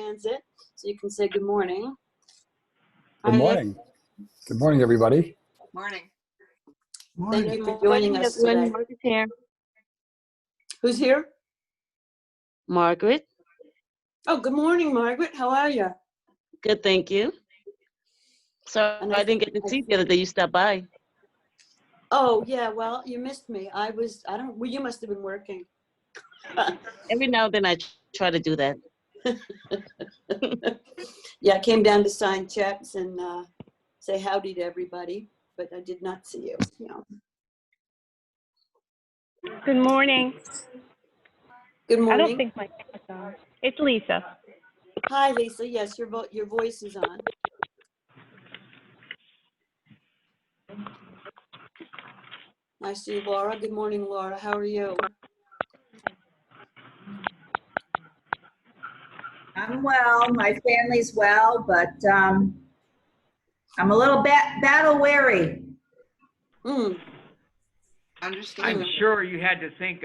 Transit, so you can say good morning. Good morning. Good morning, everybody. Morning. Thank you for joining us today. Margaret's here. Who's here? Margaret. Oh, good morning, Margaret. How are you? Good, thank you. So I didn't get to see you the other day. You stopped by. Oh, yeah, well, you missed me. Well, you must have been working. Every now and then I try to do that. Yeah, I came down to sign checks and say howdy to everybody, but I did not see you. No. Good morning. Good morning. I don't think my camera's on. It's Lisa. Hi, Lisa. Yes, your voice is on. I see Laura. Good morning, Laura. How are you? I'm well. My family's well, but I'm a little battle weary. I'm sure you had to think,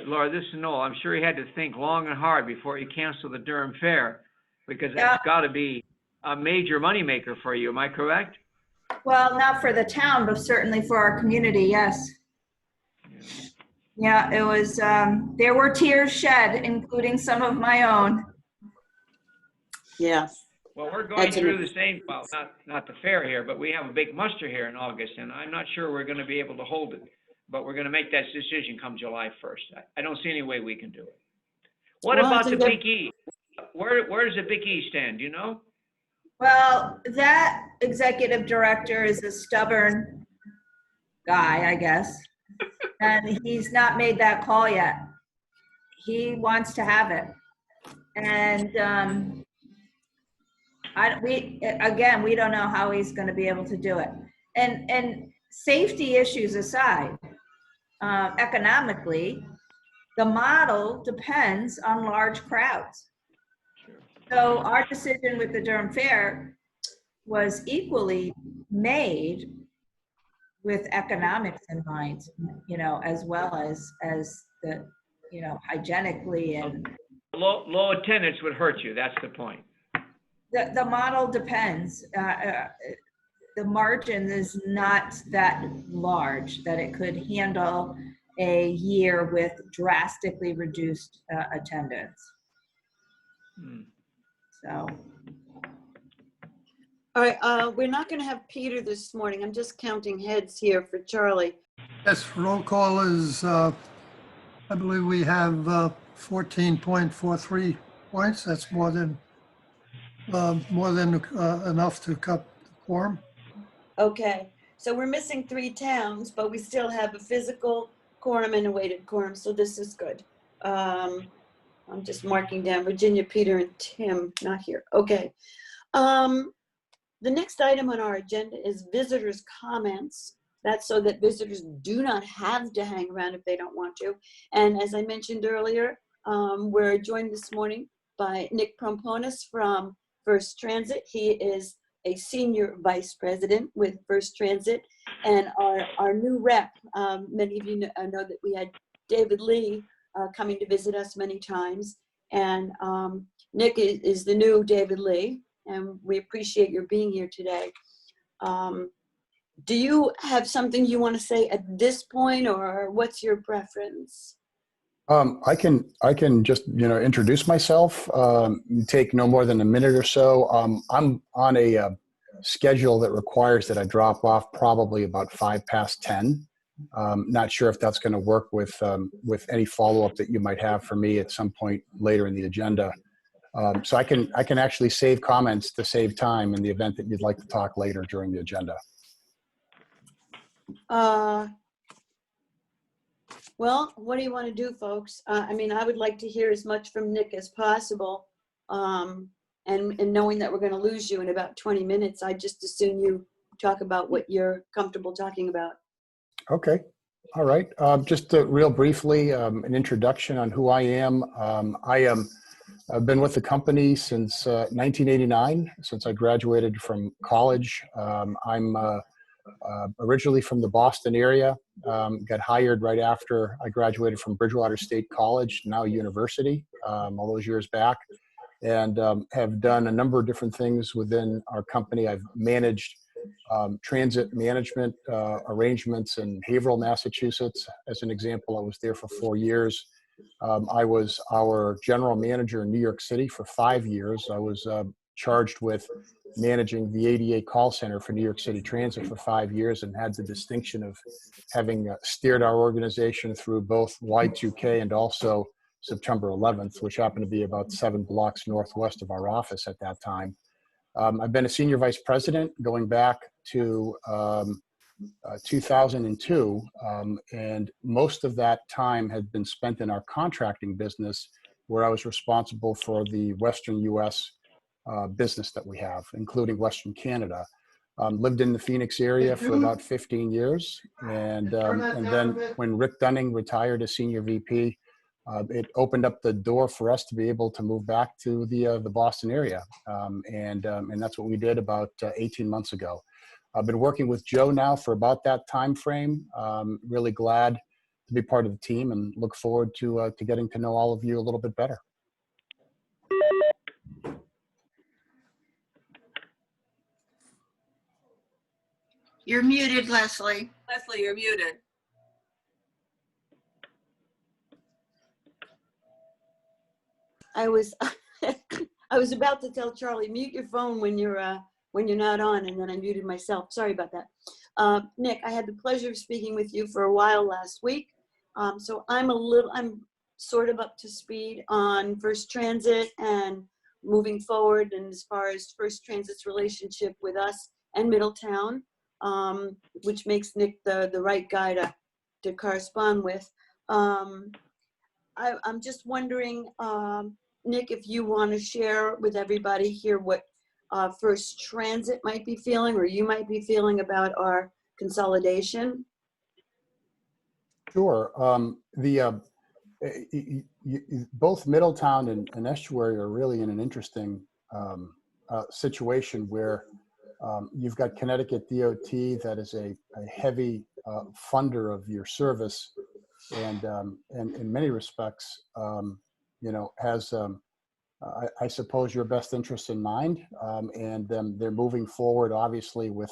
Laura, this is Noel, I'm sure you had to think long and hard before you canceled the Durham Fair, because that's got to be a major moneymaker for you. Am I correct? Well, not for the town, but certainly for our community, yes. Yeah, it was, there were tears shed, including some of my own. Yeah. Well, we're going through the same, well, not the fair here, but we have a big muster here in August, and I'm not sure we're going to be able to hold it. But we're going to make that decision come July 1st. I don't see any way we can do it. What about the Big E? Where does the Big E stand, do you know? Well, that executive director is a stubborn guy, I guess. And he's not made that call yet. He wants to have it. And we don't know how he's going to be able to do it. And safety issues aside, economically, the model depends on large crowds. So our decision with the Durham Fair was equally made with economics in mind, as well as the, hygienically and low attendance would hurt you. That's the point. The model depends. The margin is not that large that it could handle a year with drastically reduced attendance. So. All right, we're not going to have Peter this morning. I'm just counting heads here for Charlie. Yes, roll call is, I believe we have 14.43 points. That's more than enough to cut the quorum. Okay, so we're missing 3 towns, but we still have a physical quorum and a weighted quorum, so this is good. I'm just marking down Virginia, Peter, and Tim, not here. Okay. The next item on our agenda is visitors' comments. That's so that visitors do not have to hang around if they don't want to. And as I mentioned earlier, we're joined this morning by Nick Promponis from First Transit. He is a senior vice president with First Transit, and our new rep. Many of you know that we had David Lee coming to visit us many times, and Nick is the new David Lee, and we appreciate your being here today. Do you have something you want to say at this point, or what's your preference? I can just introduce myself. Take no more than a minute or so. I'm on a schedule that requires that I drop off probably about 10:05. Not sure if that's going to work with any follow up that you might have for me at some point later in the agenda. So I can actually save comments to save time in the event that you'd like to talk later during the agenda. Well, what do you want to do, folks? I mean, I would like to hear as much from Nick as possible. And knowing that we're going to lose you in about 20 minutes, I just assume you talk about what you're comfortable talking about. Okay. All right. Just real briefly, an introduction on who I am. I've been with the company since 1989, since I graduated from college. I'm originally from the Boston area, got hired right after I graduated from Bridgewater State College, now university, all those years back. and have done a number of different things within our company. I've managed transit management arrangements in Haverhill, Massachusetts. As an example, I was there for 4 years. I was our general manager in New York City for 5 years. I was charged with managing the ADA call center for New York City Transit for 5 years, and had the distinction of having steered our organization through both Y2K and also September 11th, which happened to be about 7 blocks northwest of our office at that time. I've been a senior vice president going back to 2002, and most of that time had been spent in our contracting business, where I was responsible for the Western U.S. Business that we have, including Western Canada. Lived in the Phoenix area for about 15 years, and then when Rick Dunning retired as senior VP, it opened up the door for us to be able to move back to the Boston area, and that's what we did about 18 months ago. I've been working with Joe now for about that time frame. Really glad to be part of the team, and look forward to getting to know all of you a little bit better. You're muted, Leslie. Leslie, you're muted. I was I was about to tell Charlie, mute your phone when you're not on, and then I muted myself. Sorry about that. Nick, I had the pleasure of speaking with you for a while last week. So I'm sort of up to speed on First Transit and moving forward, and as far as First Transit's relationship with us and Middletown, which makes Nick the right guy to correspond with. I'm just wondering, Nick, if you want to share with everybody here what First Transit might be feeling, or you might be feeling, about our consolidation. Sure. Both Middletown and Estuary are really in an interesting situation where you've got Connecticut DOT that is a heavy funder of your service, and in many respects, has, I suppose, your best interest in mind, and they're moving forward, obviously, with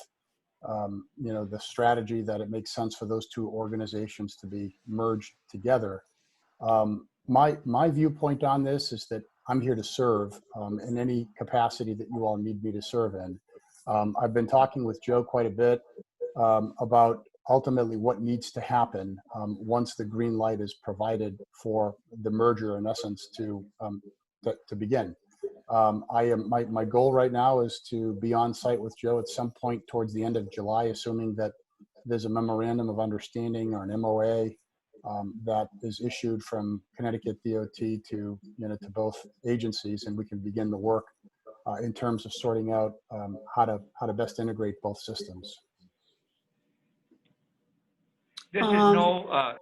the strategy that it makes sense for those two organizations to be merged together. My viewpoint on this is that I'm here to serve in any capacity that you all need me to serve in. I've been talking with Joe quite a bit about ultimately what needs to happen once the green light is provided for the merger, in essence, to begin. My goal right now is to be on site with Joe at some point towards the end of July, assuming that there's a memorandum of understanding, or an MOA, that is issued from Connecticut DOT to both agencies, and we can begin the work in terms of sorting out how to best integrate both systems. This is Noel.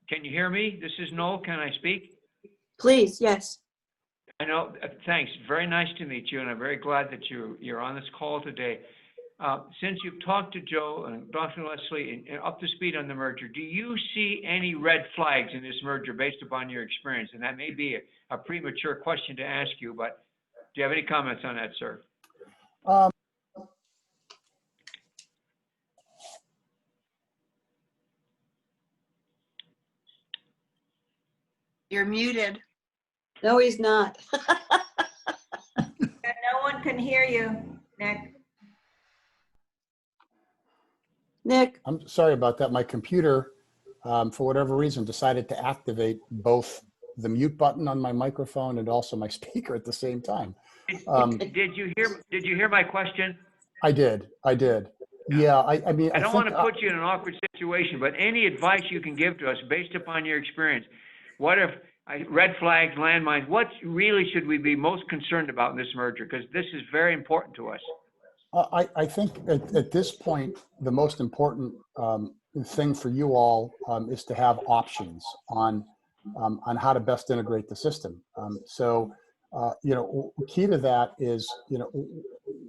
Can you hear me? This is Noel. Can I speak? Please, yes. I know. Thanks. Very nice to meet you, and I'm very glad that you're on this call today. Since you've talked to Joe and Dr. Leslie and up to speed on the merger, do you see any red flags in this merger based upon your experience? And that may be a premature question to ask you, but do you have any comments on that, sir? You're muted. No, he's not. And no one can hear you, Nick. Nick, I'm sorry about that. My computer, for whatever reason, decided to activate both the mute button on my microphone and also my speaker at the same time. Did you hear my question? I did. Yeah, I mean, I don't want to put you in an awkward situation, but any advice you can give to us based upon your experience, what if red flags, landmines, what really should we be most concerned about in this merger? Because this is very important to us. I think at this point, the most important thing for you all is to have options on how to best integrate the system. Key to that is,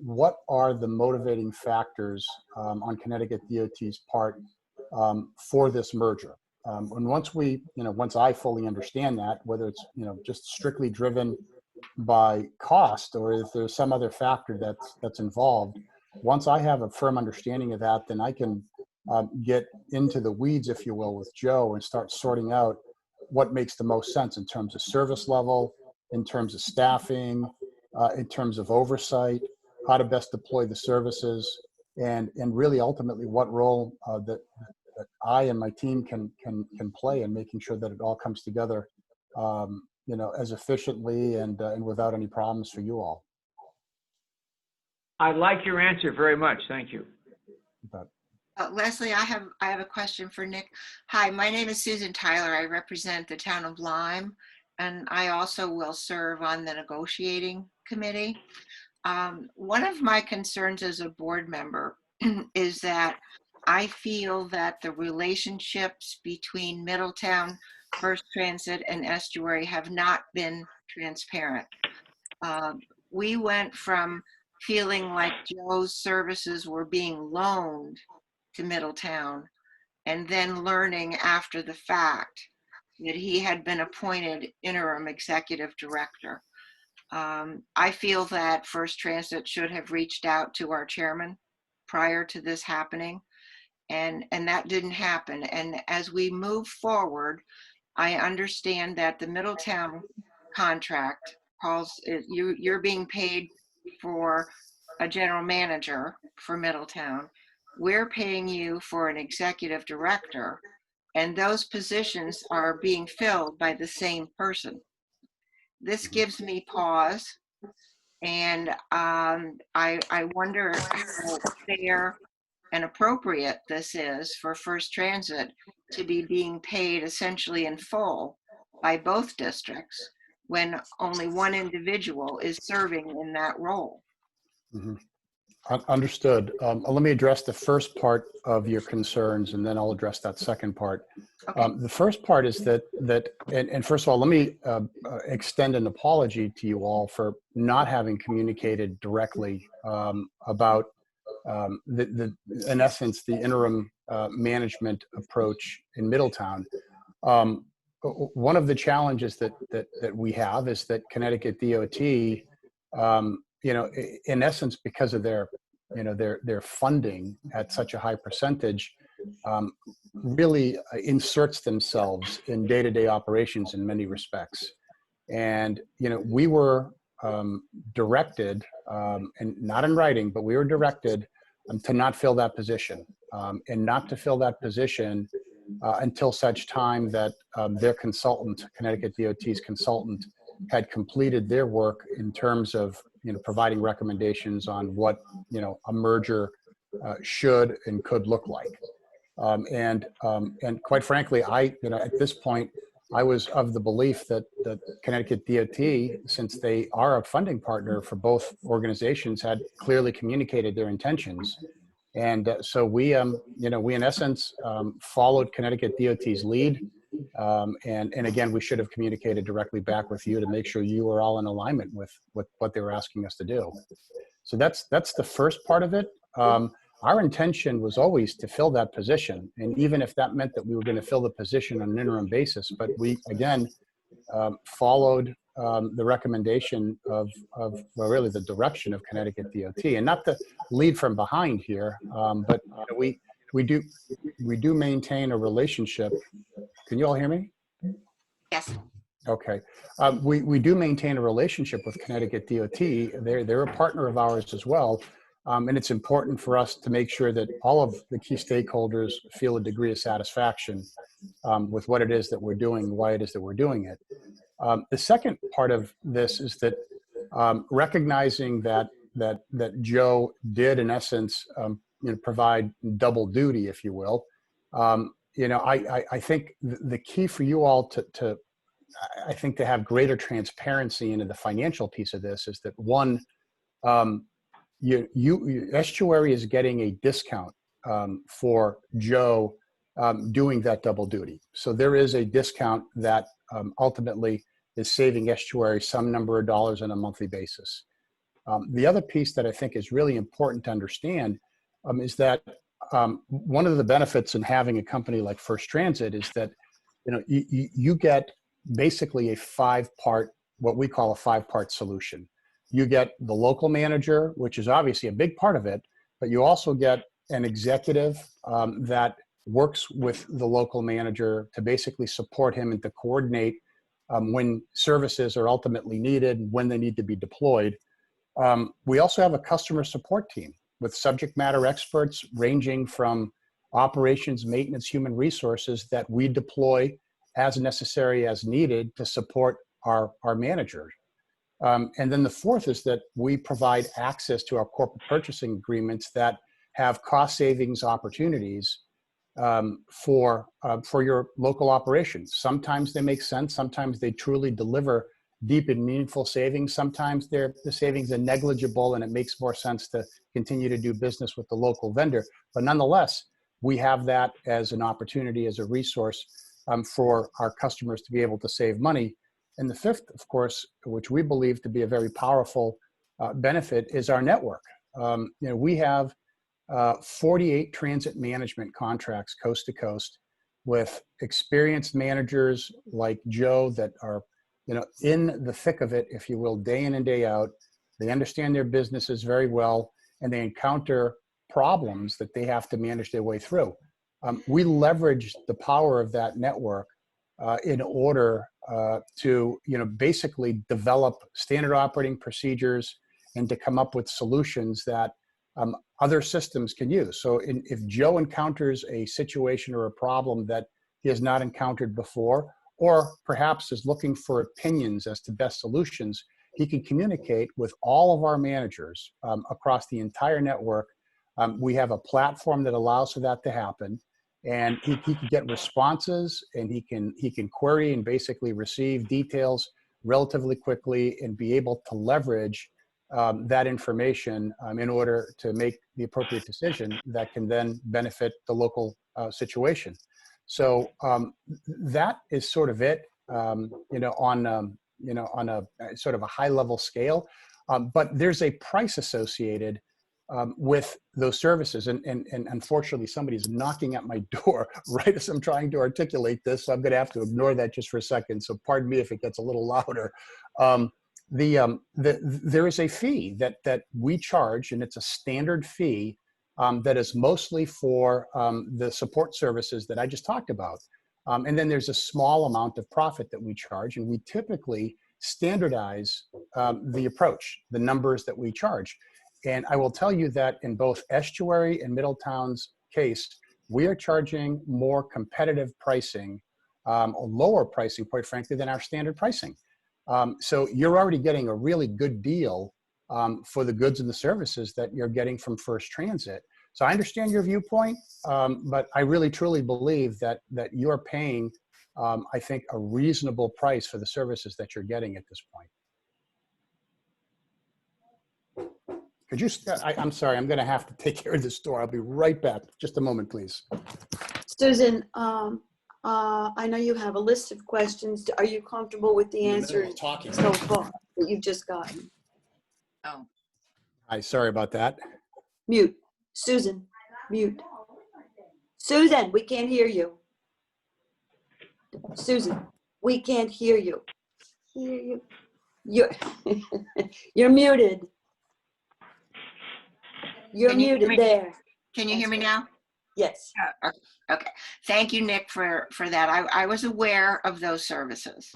what are the motivating factors on Connecticut DOT's part for this merger? And once I fully understand that, whether it's just strictly driven by cost, or if there's some other factor that's involved, once I have a firm understanding of that, then I can get into the weeds, if you will, with Joe and start sorting out what makes the most sense in terms of service level, in terms of staffing, in terms of oversight, how to best deploy the services, and really ultimately what role that I and my team can play in making sure that it all comes together, as efficiently and without any problems for you all. I like your answer very much. Thank you. But Leslie, I have a question for Nick. Hi, my name is Susan Tyler. I represent the town of Lyme, and I also will serve on the negotiating committee. One of my concerns as a board member is that I feel that the relationships between Middletown, First Transit, and Estuary have not been transparent. We went from feeling like Joe's services were being loaned to Middletown, and then learning after the fact that he had been appointed interim executive director. I feel that First Transit should have reached out to our chairman prior to this happening, and that didn't happen. And as we move forward, I understand that the Middletown contract calls you're being paid for a general manager for Middletown. We're paying you for an executive director, and those positions are being filled by the same person. This gives me pause, and I wonder how fair and appropriate this is for First Transit to be being paid essentially in full by both districts when only one individual is serving in that role. mhm. Understood. Let me address the first part of your concerns, and then I'll address that second part. Okay. The first part is and first of all, let me extend an apology to you all for not having communicated directly about in essence, the interim management approach in Middletown. One of the challenges that we have is that Connecticut DOT, in essence, because of their funding at such a high percentage, really inserts themselves in day-to-day operations in many respects. And we were directed, and not in writing, but we were directed to not fill that position, and not to fill that position until such time that their consultant, Connecticut DOT's consultant, had completed their work in terms of providing recommendations on what a merger should and could look like. And quite frankly, at this point, I was of the belief that Connecticut DOT, since they are a funding partner for both organizations, had clearly communicated their intentions. And so we in essence followed Connecticut DOT's lead. And again, we should have communicated directly back with you to make sure you were all in alignment with what they were asking us to do. So that's the first part of it. Our intention was always to fill that position. And even if that meant that we were going to fill the position on an interim basis, but we, again, followed the recommendation of really the direction of Connecticut DOT, and not to lead from behind here, but we do maintain a relationship. Can you all hear me? Yes. Okay. We do maintain a relationship with Connecticut DOT. They're a partner of ours as well. And it's important for us to make sure that all of the key stakeholders feel a degree of satisfaction with what it is that we're doing, why it is that we're doing it. The second part of this is that recognizing that Joe did, in essence, provide double duty, if you will. I think the key for you all to have greater transparency into the financial piece of this is that, one, Estuary is getting a discount for Joe doing that double duty. So there is a discount that ultimately is saving Estuary some number of dollars on a monthly basis. The other piece that I think is really important to understand is that one of the benefits in having a company like First Transit is that you get basically a 5-part what we call a 5-part solution. You get the local manager, which is obviously a big part of it, but you also get an executive that works with the local manager to basically support him and to coordinate when services are ultimately needed, when they need to be deployed. We also have a customer support team with subject matter experts ranging from operations, maintenance, human resources that we deploy as necessary, as needed to support our managers. And then the fourth is that we provide access to our corporate purchasing agreements that have cost savings opportunities for your local operations. Sometimes they make sense. Sometimes they truly deliver deep and meaningful savings. Sometimes the savings are negligible and it makes more sense to continue to do business with the local vendor. But nonetheless, we have that as an opportunity, as a resource for our customers to be able to save money. And the fifth, of course, which we believe to be a very powerful benefit, is our network. We have 48 transit management contracts coast to coast with experienced managers like Joe that are in the thick of it, if you will, day in and day out. They understand their businesses very well, and they encounter problems that they have to manage their way through. We leverage the power of that network in order to basically develop standard operating procedures and to come up with solutions that other systems can use. So if Joe encounters a situation or a problem that he has not encountered before, or perhaps is looking for opinions as to best solutions, he can communicate with all of our managers across the entire network. We have a platform that allows for that to happen, and he can get responses, and he can query and basically receive details relatively quickly and be able to leverage that information in order to make the appropriate decision that can then benefit the local situation. So that is sort of it, on a sort of a high level scale. But there's a price associated with those services. And unfortunately, somebody's knocking at my door right as I'm trying to articulate this. So I'm going to have to ignore that just for a second. So pardon me if it gets a little louder. There is a fee that we charge, and it's a standard fee that is mostly for the support services that I just talked about. And then there's a small amount of profit that we charge, and we typically standardize the approach, the numbers that we charge. And I will tell you that in both Estuary and Middletown's case, we are charging more competitive pricing, or lower pricing, quite frankly, than our standard pricing. So you're already getting a really good deal for the goods and the services that you're getting from First Transit. So I understand your viewpoint, but I really truly believe that you're paying, I think, a reasonable price for the services that you're getting at this point. Could you, I'm sorry, I'm going to have to take care of this door. I'll be right back. Just a moment, please. Susan, I know you have a list of questions. Are you comfortable with the answers so far that you've just gotten? Oh, Hi, sorry about that. Mute. Susan, mute. Susan, we can't hear you. Susan, we can't hear you. You're you're muted. You're Can you hear muted me? there. can you hear me now? Yes. Okay. Thank you, Nick, for that. I was aware of those services.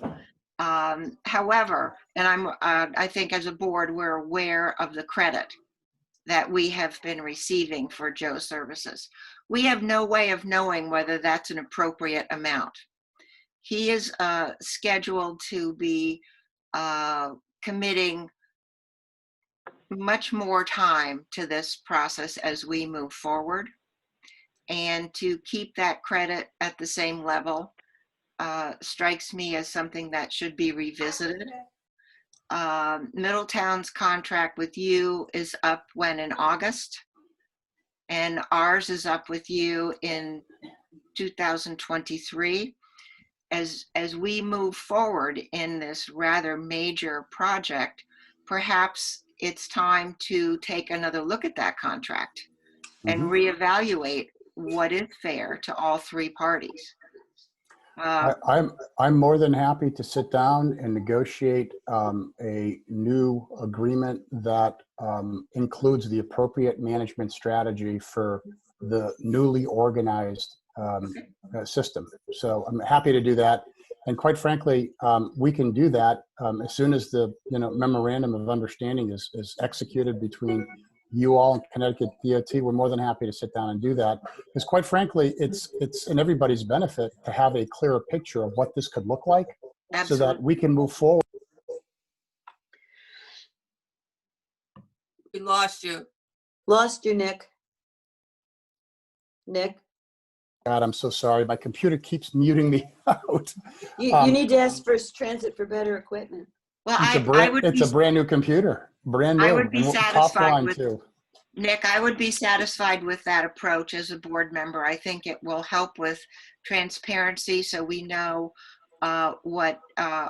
However, and I think as a board, we're aware of the credit that we have been receiving for Joe's services. We have no way of knowing whether that's an appropriate amount. He is scheduled to be committing much more time to this process as we move forward. And to keep that credit at the same level strikes me as something that should be revisited. Middletown's contract with you is up in August, and ours is up with you in 2023. As we move forward in this rather major project, perhaps it's time to take another look at that contract and reevaluate what is fair to all three parties. I'm more than happy to sit down and negotiate a new agreement that includes the appropriate management strategy for the newly organized system. So I'm happy to do that. And quite frankly, we can do that as soon as the memorandum of understanding is executed between you all and Connecticut DOT. We're more than happy to sit down and do that, because quite frankly, it's in everybody's benefit to have a clearer picture of what this could look like, so that we can move forward. We lost you. Lost you, Nick. Nick, God, I'm so sorry. My computer keeps muting me out. you need to ask First Transit for better equipment. Well, It's a brand new computer, brand new. I would be and top satisfied line with- too. Nick, I would be satisfied with that approach as a board member. I think it will help with transparency, so we know what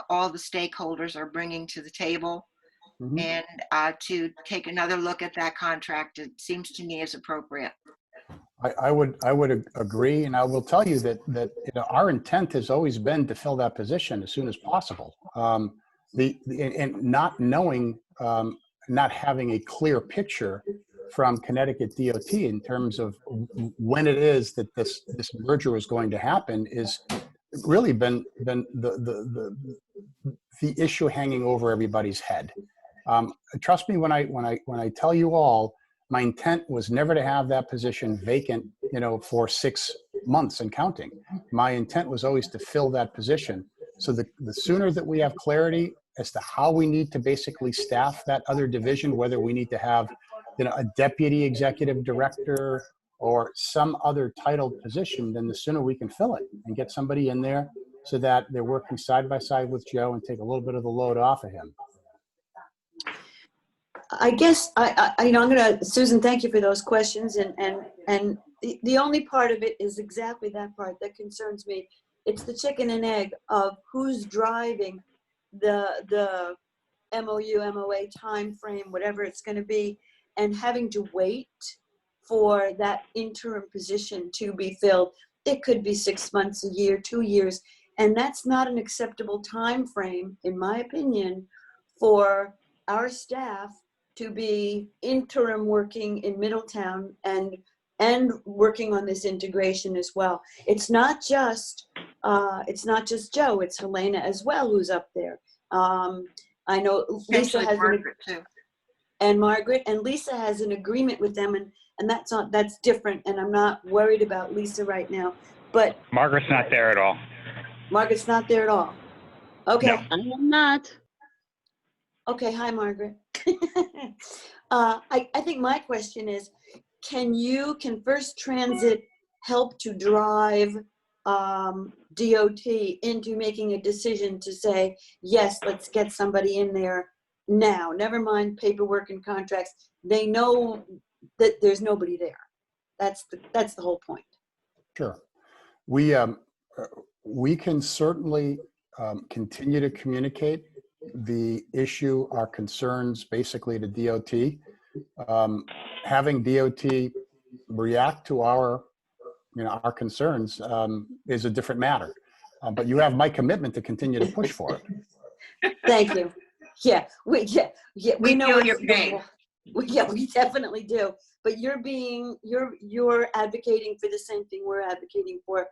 all the stakeholders are bringing to the table. Mhm. And to take another look at that contract, it seems to me is appropriate. I would agree, and I will tell you that our intent has always been to fill that position as soon as possible. And not knowing, not having a clear picture from Connecticut DOT in terms of when it is that this merger is going to happen is really been the issue hanging over everybody's head. Trust me when I tell you all, my intent was never to have that position vacant, for 6 months and counting. My intent was always to fill that position. So the sooner that we have clarity as to how we need to basically staff that other division, whether we need to have, a deputy executive director or some other titled position, then the sooner we can fill it and get somebody in there so that they're working side by side with Joe and take a little bit of the load off of him. I guess I'm gonna, Susan, thank you for those questions, and the only part of it is exactly that part that concerns me. It's the chicken and egg of who's driving the MOU, MOA timeframe, whatever it's going to be, and having to wait for that interim position to be filled. It could be 6 months, a year, 2 years, and that's not an acceptable time frame, in my opinion, for our staff to be interim working in Middletown and working on this integration as well. It's not just Joe, it's Helena as well who's up there. I know Lisa has Margaret too. and Margaret, and Lisa has an agreement with them, and that's different, and I'm not worried about Lisa right now. But Margaret's not there at all. Margaret's not there at all. Okay. No. I am not. Okay, hi, Margaret. I think my question is, can First Transit help to drive DOT into making a decision to say, yes, let's get somebody in there now, never mind paperwork and contracts. They know that there's nobody there. That's the whole point. Sure. We can certainly continue to communicate the issue, our concerns basically to DOT. Having DOT react to our concerns is a different matter. But you have my commitment to continue to push for it. Thank you. Yeah, we know feel it's your pain. We definitely do. But you're advocating for the same thing we're advocating for.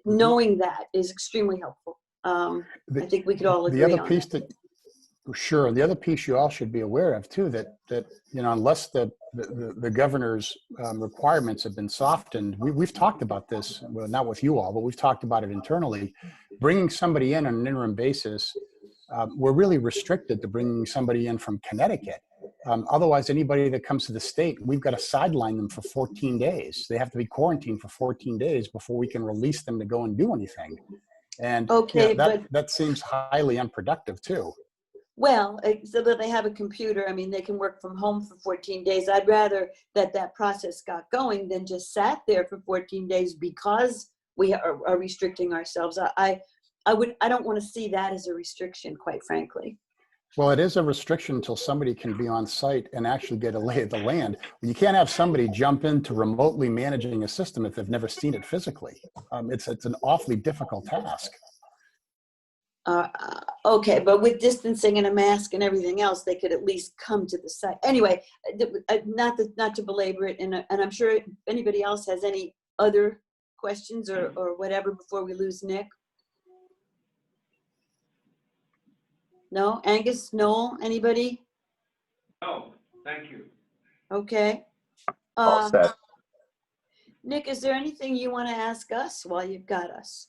Knowing that is extremely helpful. I think we could all agree on that. Sure. The other piece you all should be aware of too, that unless the governor's requirements have been softened, we've talked about this, well, not with you all, but we've talked about it internally. Bringing somebody in on an interim basis, we're really restricted to bringing somebody in from Connecticut. Otherwise, anybody that comes to the state, we've got to sideline them for 14 days. They have to be quarantined for 14 days before we can release them to go and do anything. And okay, that seems highly unproductive too. Well, so that they have a computer, I mean, they can work from home for 14 days. I'd rather that process got going than just sat there for 14 days because we are restricting ourselves. I don't want to see that as a restriction, quite frankly. Well, it is a restriction until somebody can be on site and actually get a lay of the land. You can't have somebody jump into remotely managing a system if they've never seen it physically. It's an awfully difficult task. Okay, but with distancing and a mask and everything else, they could at least come to the site. Anyway, not to belabor it, and I'm sure if anybody else has any other questions or whatever before we lose Nick. No? Angus, Noel, anybody? No, thank you. Okay. All set. Nick, is there anything you want to ask us while you've got us?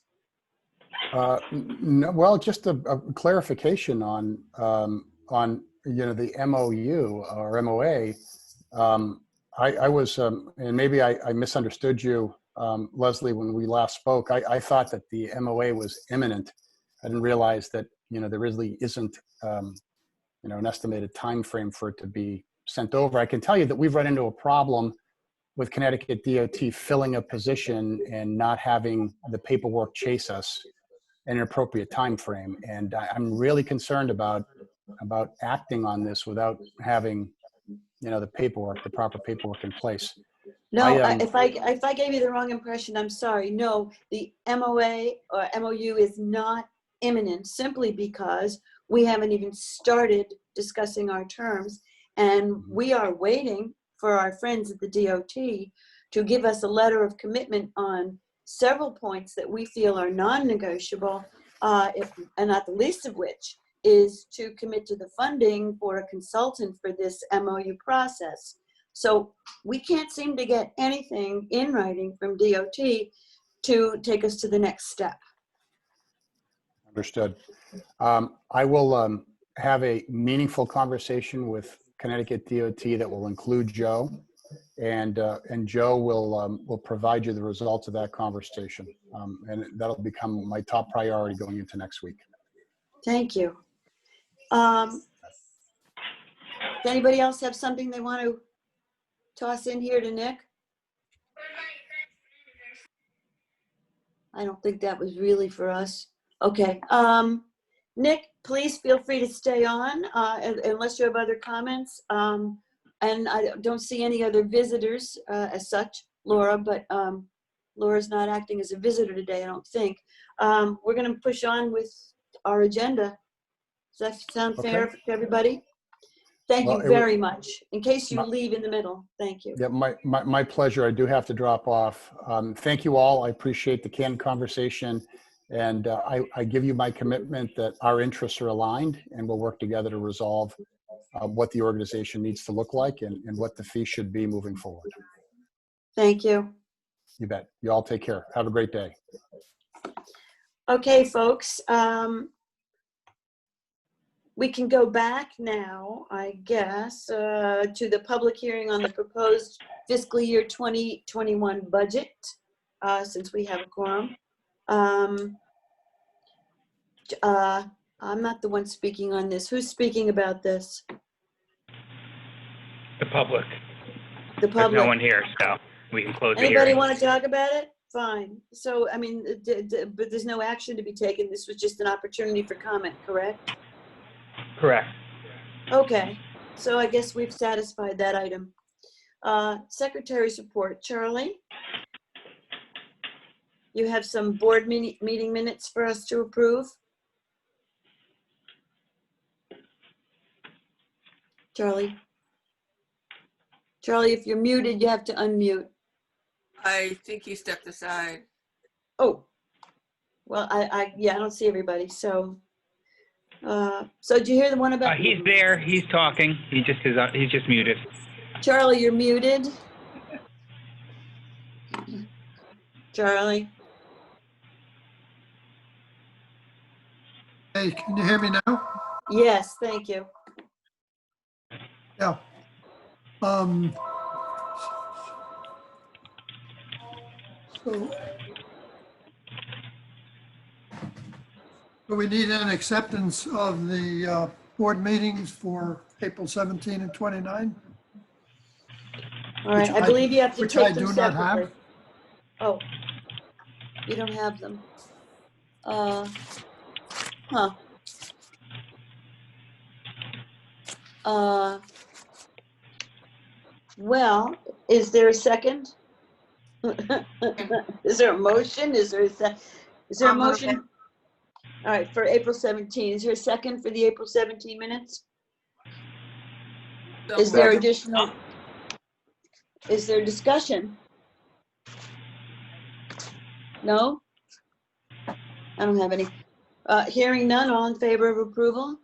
No, well, just a clarification on the MOU or MOA. I was, and maybe I misunderstood you, Leslie, when we last spoke. I thought that the MOA was imminent. I didn't realize that there really isn't an estimated time frame for it to be sent over. I can tell you that we've run into a problem with Connecticut DOT filling a position and not having the paperwork chase us in an appropriate time frame. And I'm really concerned about acting on this without having, the proper paperwork in place. No, if I gave you the wrong impression, I'm sorry. No, the MOA or MOU is not imminent simply because we haven't even started discussing our terms, and we are waiting for our friends at the DOT to give us a letter of commitment on several points that we feel are non-negotiable, and not the least of which is to commit to the funding for a consultant for this MOU process. So we can't seem to get anything in writing from DOT to take us to the next step. Understood. I will have a meaningful conversation with Connecticut DOT that will include Joe, and Joe will provide you the results of that conversation, and that'll become my top priority going into next week. Thank you. Does anybody else have something they want to toss in here to Nick? I don't think that was really for us. Okay. Nick, please feel free to stay on unless you have other comments. And I don't see any other visitors as such, Laura, but Laura's not acting as a visitor today, I don't think. We're going to push on with our agenda. Does that sound fair to everybody? Thank you very much. In case you leave in the middle, thank you. Yeah, my pleasure. I do have to drop off. Thank you all. I appreciate the candid conversation. And I give you my commitment that our interests are aligned and we'll work together to resolve what the organization needs to look like and what the fee should be moving forward. Thank you. You bet. You all take care. Have a great day. Okay, folks. We can go back now, I guess, to the public hearing on the proposed fiscal year 2021 budget, since we have a quorum. I'm not the one speaking on this. Who's speaking about this? The public. The There's public. no one here, so we can close the Anybody hearing. want to talk about it? Fine. So, I mean, but there's no action to be taken. This was just an opportunity for comment, correct? Correct. Okay. So I guess we've satisfied that item. Secretary's report. Charlie? You have some board meeting minutes for us to approve? Charlie? Charlie, if you're muted, you have to unmute. I think he stepped aside. Oh, well, I don't see everybody. So, so did you hear the one about? He's there. He's talking. He's just muted. Charlie, you're muted. Charlie. Hey, can you hear me now? Yes, thank you. Yeah. So we need an acceptance of the board meetings for April 17 and 29. All right, I believe you have to which take I them do not separately. have. Oh, you don't have them. Huh. Well, is there a second? Is there a motion? Is there a I'll move it. motion? All right, for April 17. Is there a second for the April 17 minutes? So Is there moved. additional? Is there discussion? No? I don't have any. Hearing none, all in favor of approval?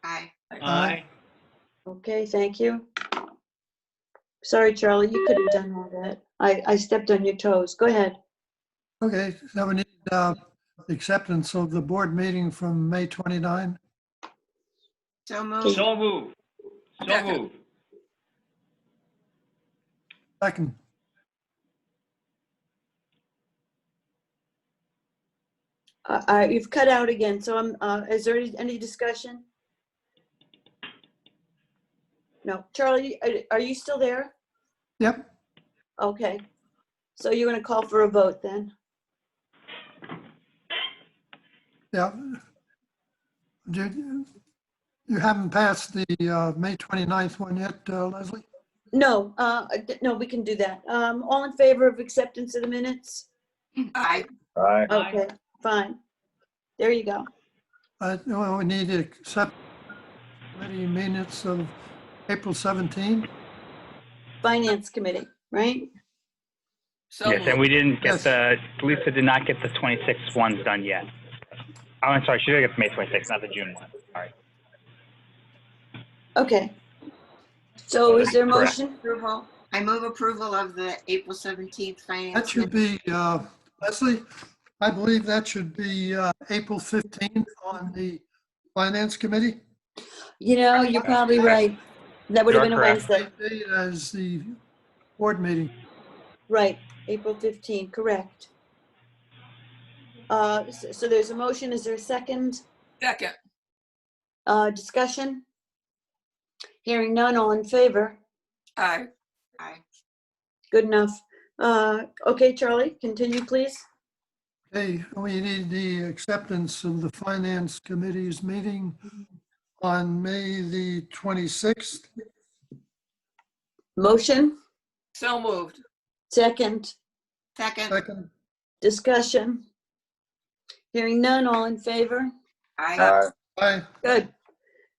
Aye. Aye. Okay, thank you. Sorry, Charlie, you could have done all that. I stepped on your toes. Go ahead. Okay, so we need acceptance of the board meeting from May 29. So moved. So moved. So Second. moved. Second. You've cut out again, so is there any discussion? No. Charlie, are you still there? Yep. Okay. So you're going to call for a vote then? Yeah. You haven't passed the May 29th one yet, Leslie? No, no, we can do that. All in favor of acceptance of the minutes? Aye. Okay, fine. There you go. We need to accept committee minutes of April 17. Finance Committee, right? So Yes, and moved. we didn't Yes. get Lisa did not get the 26 ones done yet. Oh, I'm sorry, she did get the May 26, not the June one. Sorry. Okay. So is there a Correct. motion? Approval. I move approval of the April 17th finance. That should be, Leslie, I believe that should be April 15th on the Finance Committee. You know, you're probably right. That would have You been are a correct. Wednesday. Same date as the board meeting. Right, April 15, correct. So there's a motion. Is there a second? Second. Discussion? Hearing none, all in favor? Aye. Aye. Good enough. Okay, Charlie, continue, please. Okay, we need the acceptance of the Finance Committee's meeting on May the 26th. Motion, So moved. second, Second. Second, discussion. Hearing none, all in favor? Aye. aye. Good.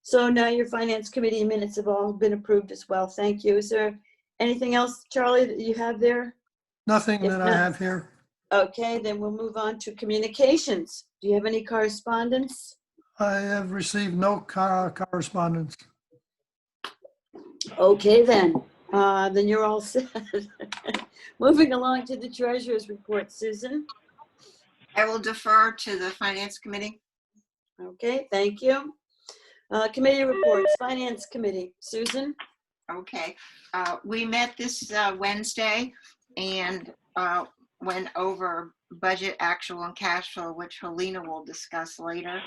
So now your Finance Committee minutes have all been approved as well. Thank you. Is there anything else, Charlie, that you have there? Nothing If that I not- have here. Okay, then we'll move on to communications. Do you have any correspondence? I have received no correspondence. Okay, then you're all set. Moving along to the treasurer's report, Susan. I will defer to the Finance Committee. Okay, thank you. Committee reports, Finance Committee, Susan. Okay. We met this Wednesday and went over budget, actual, and cash flow, which Helena will discuss later.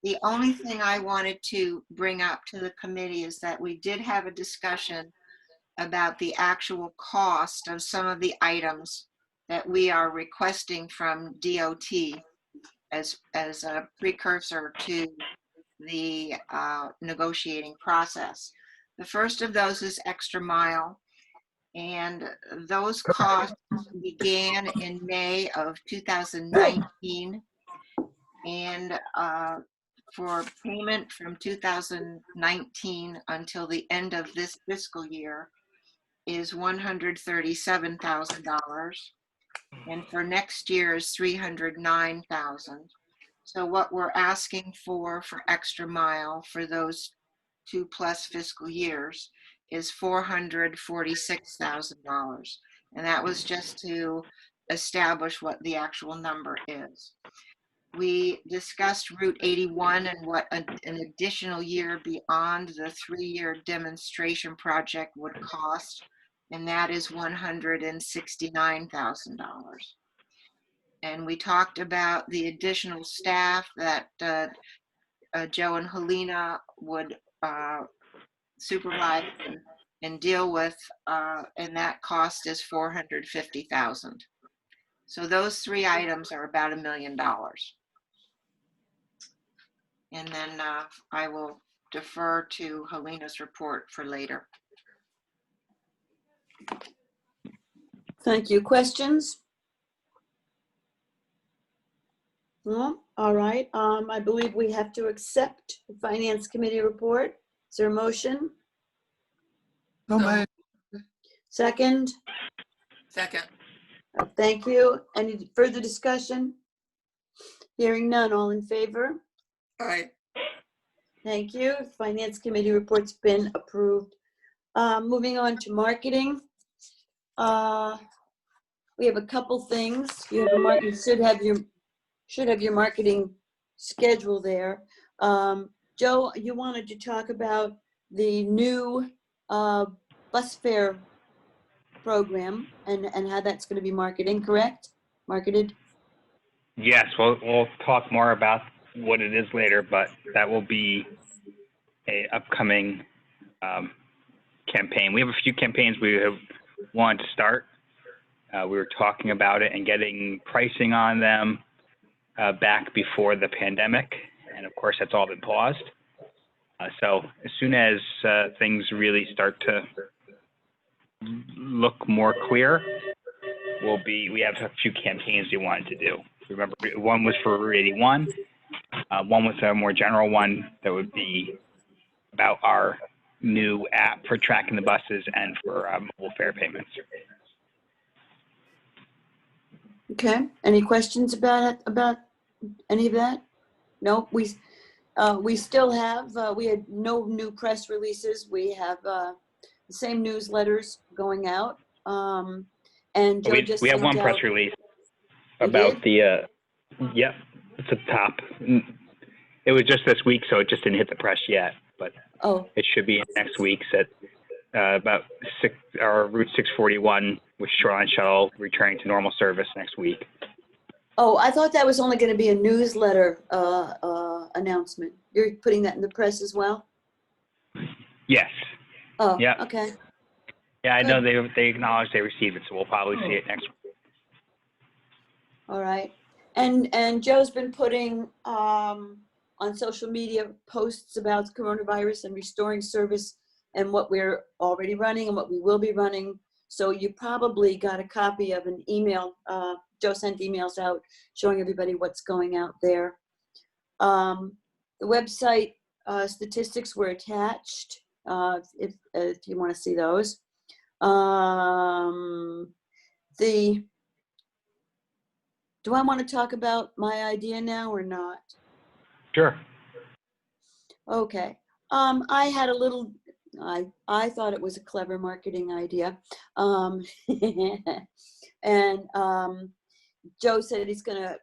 The only thing I wanted to bring up to the committee is that we did have a discussion about the actual cost of some of the items that we are requesting from DOT as a precursor to the negotiating process. The first of those is extra mile, and those costs began in May of 2019, and for payment from 2019 until the end of this fiscal year is $137,000, and for next year is $309,000. So what we're asking for extra mile for those 2+ fiscal years is $446,000. And that was just to establish what the actual number is. We discussed Route 81 and what an additional year beyond the 3-year demonstration project would cost, and that is $169,000. And we talked about the additional staff that Joe and Helena would supervise and deal with, and that cost is $450,000. So those 3 items are about $1 million. And then I will defer to Helena's report for later. Thank you. Questions? No? All right. I believe we have to accept the Finance Committee report. Is there a motion? So made. Second? Second. Thank you. Any further discussion? Hearing none. All in favor? Aye. Thank you. Finance Committee report's been approved. Moving on to marketing. We have a couple things. You have you should have your marketing schedule there. Joe, you wanted to talk about the new bus fare program and how that's going to be marketed. Yes, we'll talk more about what it is later, but that will be a upcoming campaign. We have a few campaigns we have wanted to start. We were talking about it and getting pricing on them back before the pandemic, and of course that's all been paused. So as soon as things really start to look more clear, we have a few campaigns we wanted to do. Remember, one was for Route 81, one was a more general one that would be about our new app for tracking the buses and for mobile fare payments. Okay. Any questions about any of that? No. We still have. We had no new press releases. We have the same newsletters going out. And Joe just we have one press release about the. Yep, it's at the top. It was just this week, so it just didn't hit the press yet. But it should be next week's at about Route 641 with Shoreline Shuttle returning to normal service next week. Oh, I thought that was only going to be a newsletter announcement. You're putting that in the press as well? Yes. Oh, yeah. Okay. Yeah, I Good. know they acknowledged they received it, so we'll probably see it next week. All right. And Joe's been putting on social media posts about coronavirus and restoring service and what we're already running and what we will be running. So you probably got a copy of an email. Joe sent emails out showing everybody what's going out there. The website statistics were attached if you want to see those. Do I want to talk about my idea now or not? Sure. Okay. I had a little, I thought it was a clever marketing idea. And Joe said he's going to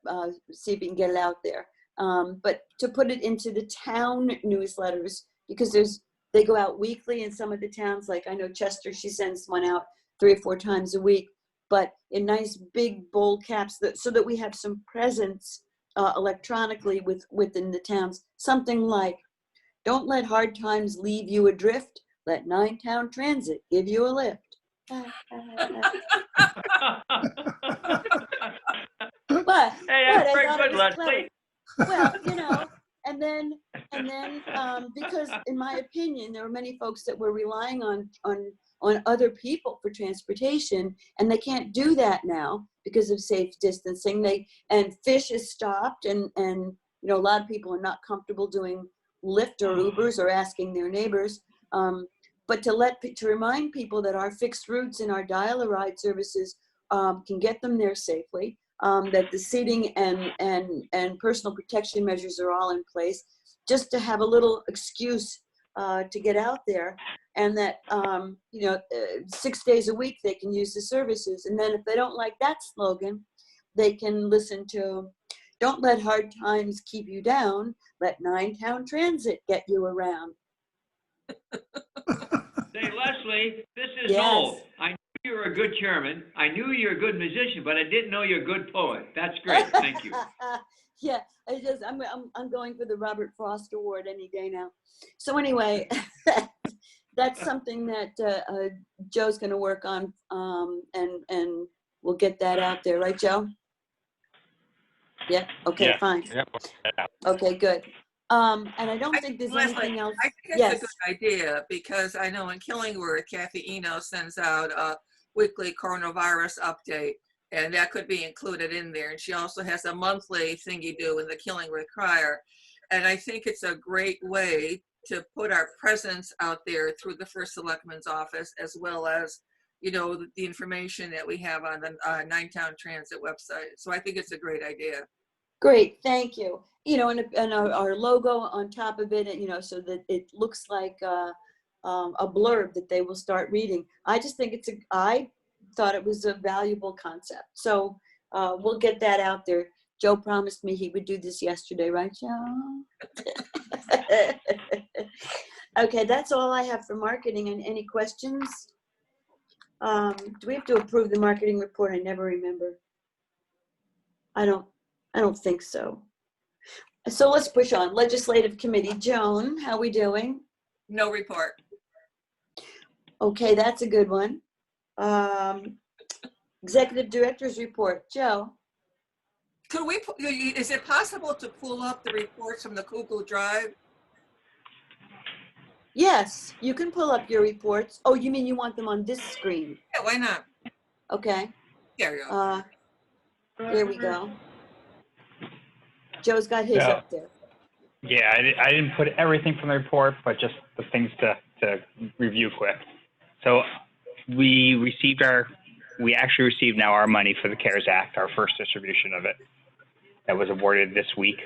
see if he can get it out there. But to put it into the town newsletters, because they go out weekly in some of the towns, like I know Chester, she sends one out 3 or 4 times a week, but in nice big bold caps so that we have some presence electronically within the towns. Something like, don't let hard times leave you adrift. Let 9-Town Transit give you a lift. But Hey, I that's very thought it good, was Leslie. clever. Well, and then because in my opinion, there were many folks that were relying on other people for transportation, and they can't do that now because of safe distancing. And Fish is stopped, and a lot of people are not comfortable doing Lyft or Ubers or asking their neighbors. But to remind people that our fixed routes and our dial-a-ride services can get them there safely. That the seating and personal protection measures are all in place, just to have a little excuse to get out there, and that 6 days a week they can use the services. And then if they don't like that slogan, they can listen to, don't let hard times keep you down, let 9-Town Transit get you around. Say, Leslie, this is Yes. Noel. I knew you were a good chairman. I knew you were a good musician, but I didn't know you're a good poet. That's great. Thank you. Yeah, I'm going for the Robert Frost Award any day now. So anyway, that's something that Joe's going to work on, and we'll get that out there, right, Joe? Yeah. Okay. Yeah. Fine. Yep. Okay. Good. And I don't think there's Leslie, anything else. I think it's Yes. a good idea because I know in Killingworth, Kathy Eno sends out a weekly coronavirus update, and that could be included in there. And she also has a monthly thing you do in the Killingworth Crier. And I think it's a great way to put our presence out there through the First Selectman's office, as well as, you know, the information that we have on the Ninetown Transit website. So I think it's a great idea. Great, thank you. You know, and our logo on top of it, you know, so that it looks like a blurb that they will start reading. I just think I thought it was a valuable concept. So we'll get that out there. Joe promised me he would do this yesterday, right, Joe? Okay, that's all I have for marketing. And any questions? Do we have to approve the marketing report? I never remember. I don't think so. So let's push on. Legislative Committee, Joan, how we doing? No report. Okay, that's a good one. Executive Director's Report, Joe. Could we, is it possible to pull up the reports from the Google Drive? Yes, you can pull up your reports. Oh, you mean you want them on this screen? Yeah, why not? Okay. There you go. Here we go. Joe's got his Yeah. up there. Yeah, I didn't put everything from the report, but just the things to review quick. So we actually received now our money for the CARES Act, our first distribution of it. That was awarded this week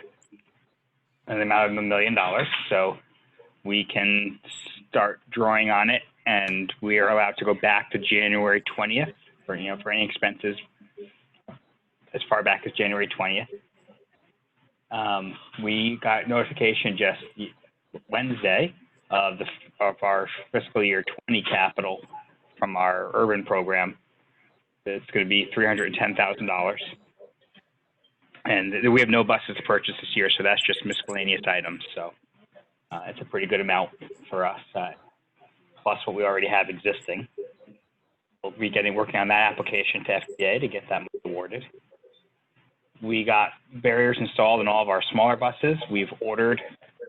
in the amount of $1 million. So we can start drawing on it, and we are allowed to go back to January 20th for any expenses as far back as January 20th. We got notification just Wednesday of our fiscal year 20 capital from our urban program. It's going to be $310,000. And we have no buses to purchase this year, so that's just miscellaneous items. So it's a pretty good amount for us, plus what we already have existing. We'll be working on that application to FDA to get that awarded. We got barriers installed in all of our smaller buses. We've ordered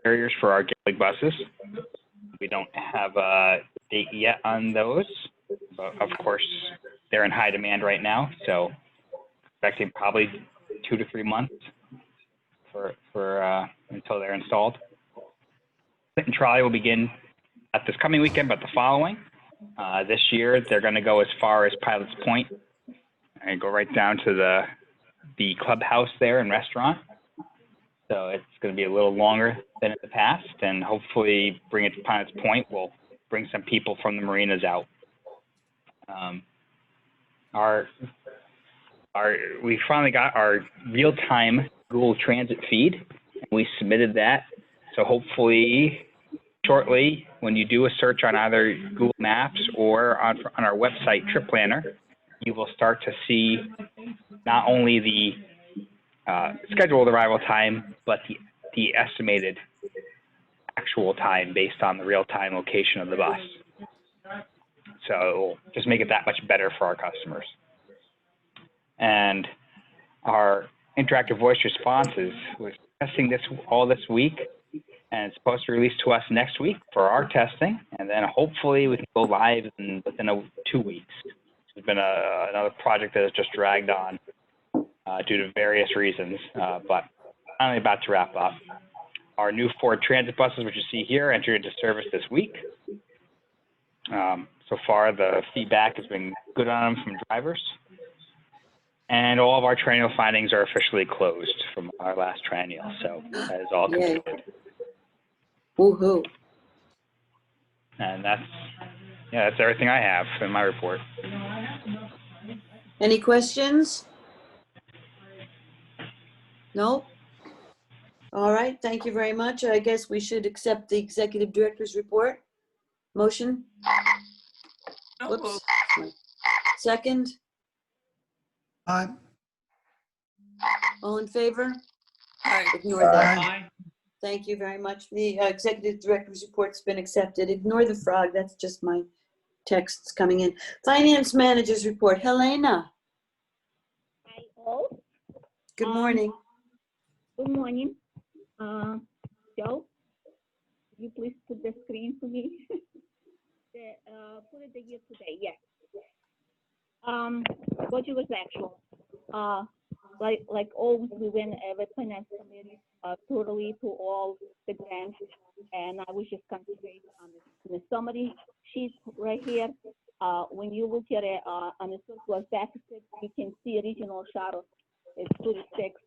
barriers for our Gaelic buses. We don't have a date yet on those, but of course they're in high demand right now. So expecting probably 2 to 3 months for until they're installed. Clinton Trolley will begin not this coming weekend, but the following. This year they're going to go as far as Pilot's Point and go right down to the clubhouse there and restaurant. So it's going to be a little longer than in the past, and hopefully bring it to Pilot's Point. We'll bring some people from the marinas out. We finally got our real-time Google Transit feed, and we submitted that. So hopefully shortly, when you do a search on either Google Maps or on our website, Trip Planner, you will start to see not only the scheduled arrival time, but the estimated actual time based on the real-time location of the bus. So just make it that much better for our customers. And our interactive voice responses, we're testing all this week, and it's supposed to release to us next week for our testing, and then hopefully we can go live within 2 weeks. It's been another project that has just dragged on due to various reasons, but finally about to wrap up. Our new Ford Transit buses, which you see here, entered into service this week. So far, the feedback has been good on them from drivers. And all of our triennial findings are officially closed from our last triennial, so that is all completed. Woohoo. And that's everything I have in my report. Any questions? No? All right, thank you very much. I guess we should accept the Executive Director's report. Motion? Whoops. Second? Aye. All in favor? Aye. Ignore that. Aye. Thank you very much. The Executive Director's report's been accepted. Ignore the frog. That's just my texts coming in. Finance Manager's report. Helena. Hi all. Good morning. Good morning. Michelle, could you please put the screen for me? Put it the year today, yes. Budget was actual. Like always, we went with finance committee totally to all the grants, and I was just concentrating on the summary sheet right here. When you look at it on the surplus deficit, you can see regional shuttle is 36,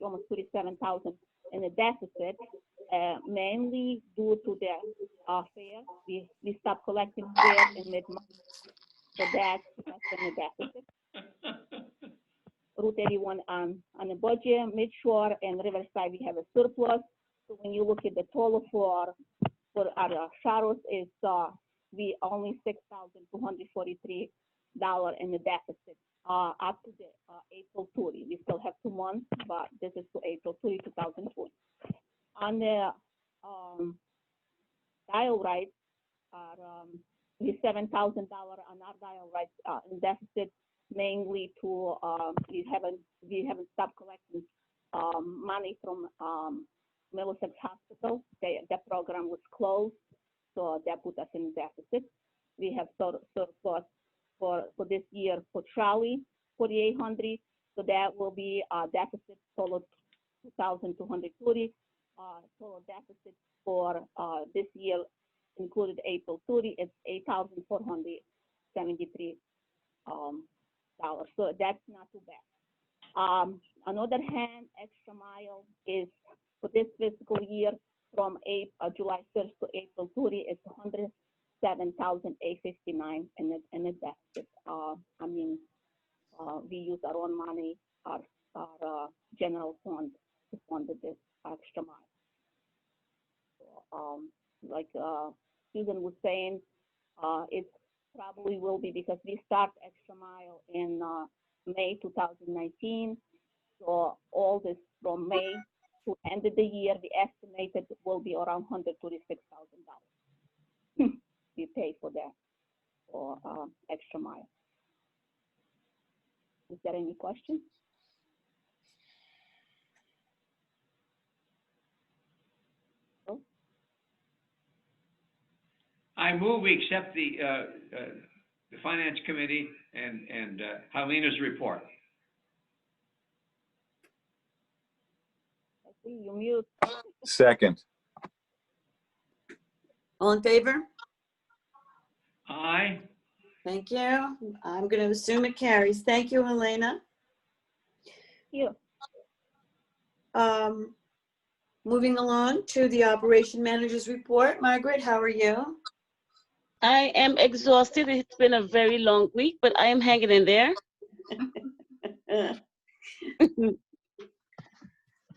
almost 37,000 in the deficit, mainly due to the fare. We stopped collecting fare in mid-March, so that's in the deficit. Route 81 on the budget, Midshore and Riverside, we have a surplus. So when you look at the total for our shuttles, is we only $6,243 in the deficit up to the April 30. We still have 2 months, but this is to April 30, 2020. On the dial rights, we $7,000 on our dial rights in deficit, mainly to we haven't stopped collecting money from Middlesex Hospital. That program was closed, so that put us in deficit. We have surplus for this year for trolley, 4,800. So that will be deficit total 2,230. Total deficit for this year, included April 30, it's 8,473. So that's not too bad. On the other hand, extra mile is for this fiscal year from July 1st to April 30, it's 107,859 in the deficit. I mean, we use our own money, our general fund to fund this extra mile. So, like Susan was saying, it's probably will be because we start extra mile in May 2019. So all this from May to end of the year, we estimated will be around $136,000. We pay for that for extra mile. Is there any questions? I move we accept the Finance Committee and Helena's report. I see you mute. Second. All in favor? Aye. Thank you. I'm going to assume it carries. Thank you, Helena. You. Moving along to the Operation Manager's report. Margaret, how are you? I am exhausted. It's been a very long week, but I am hanging in there. All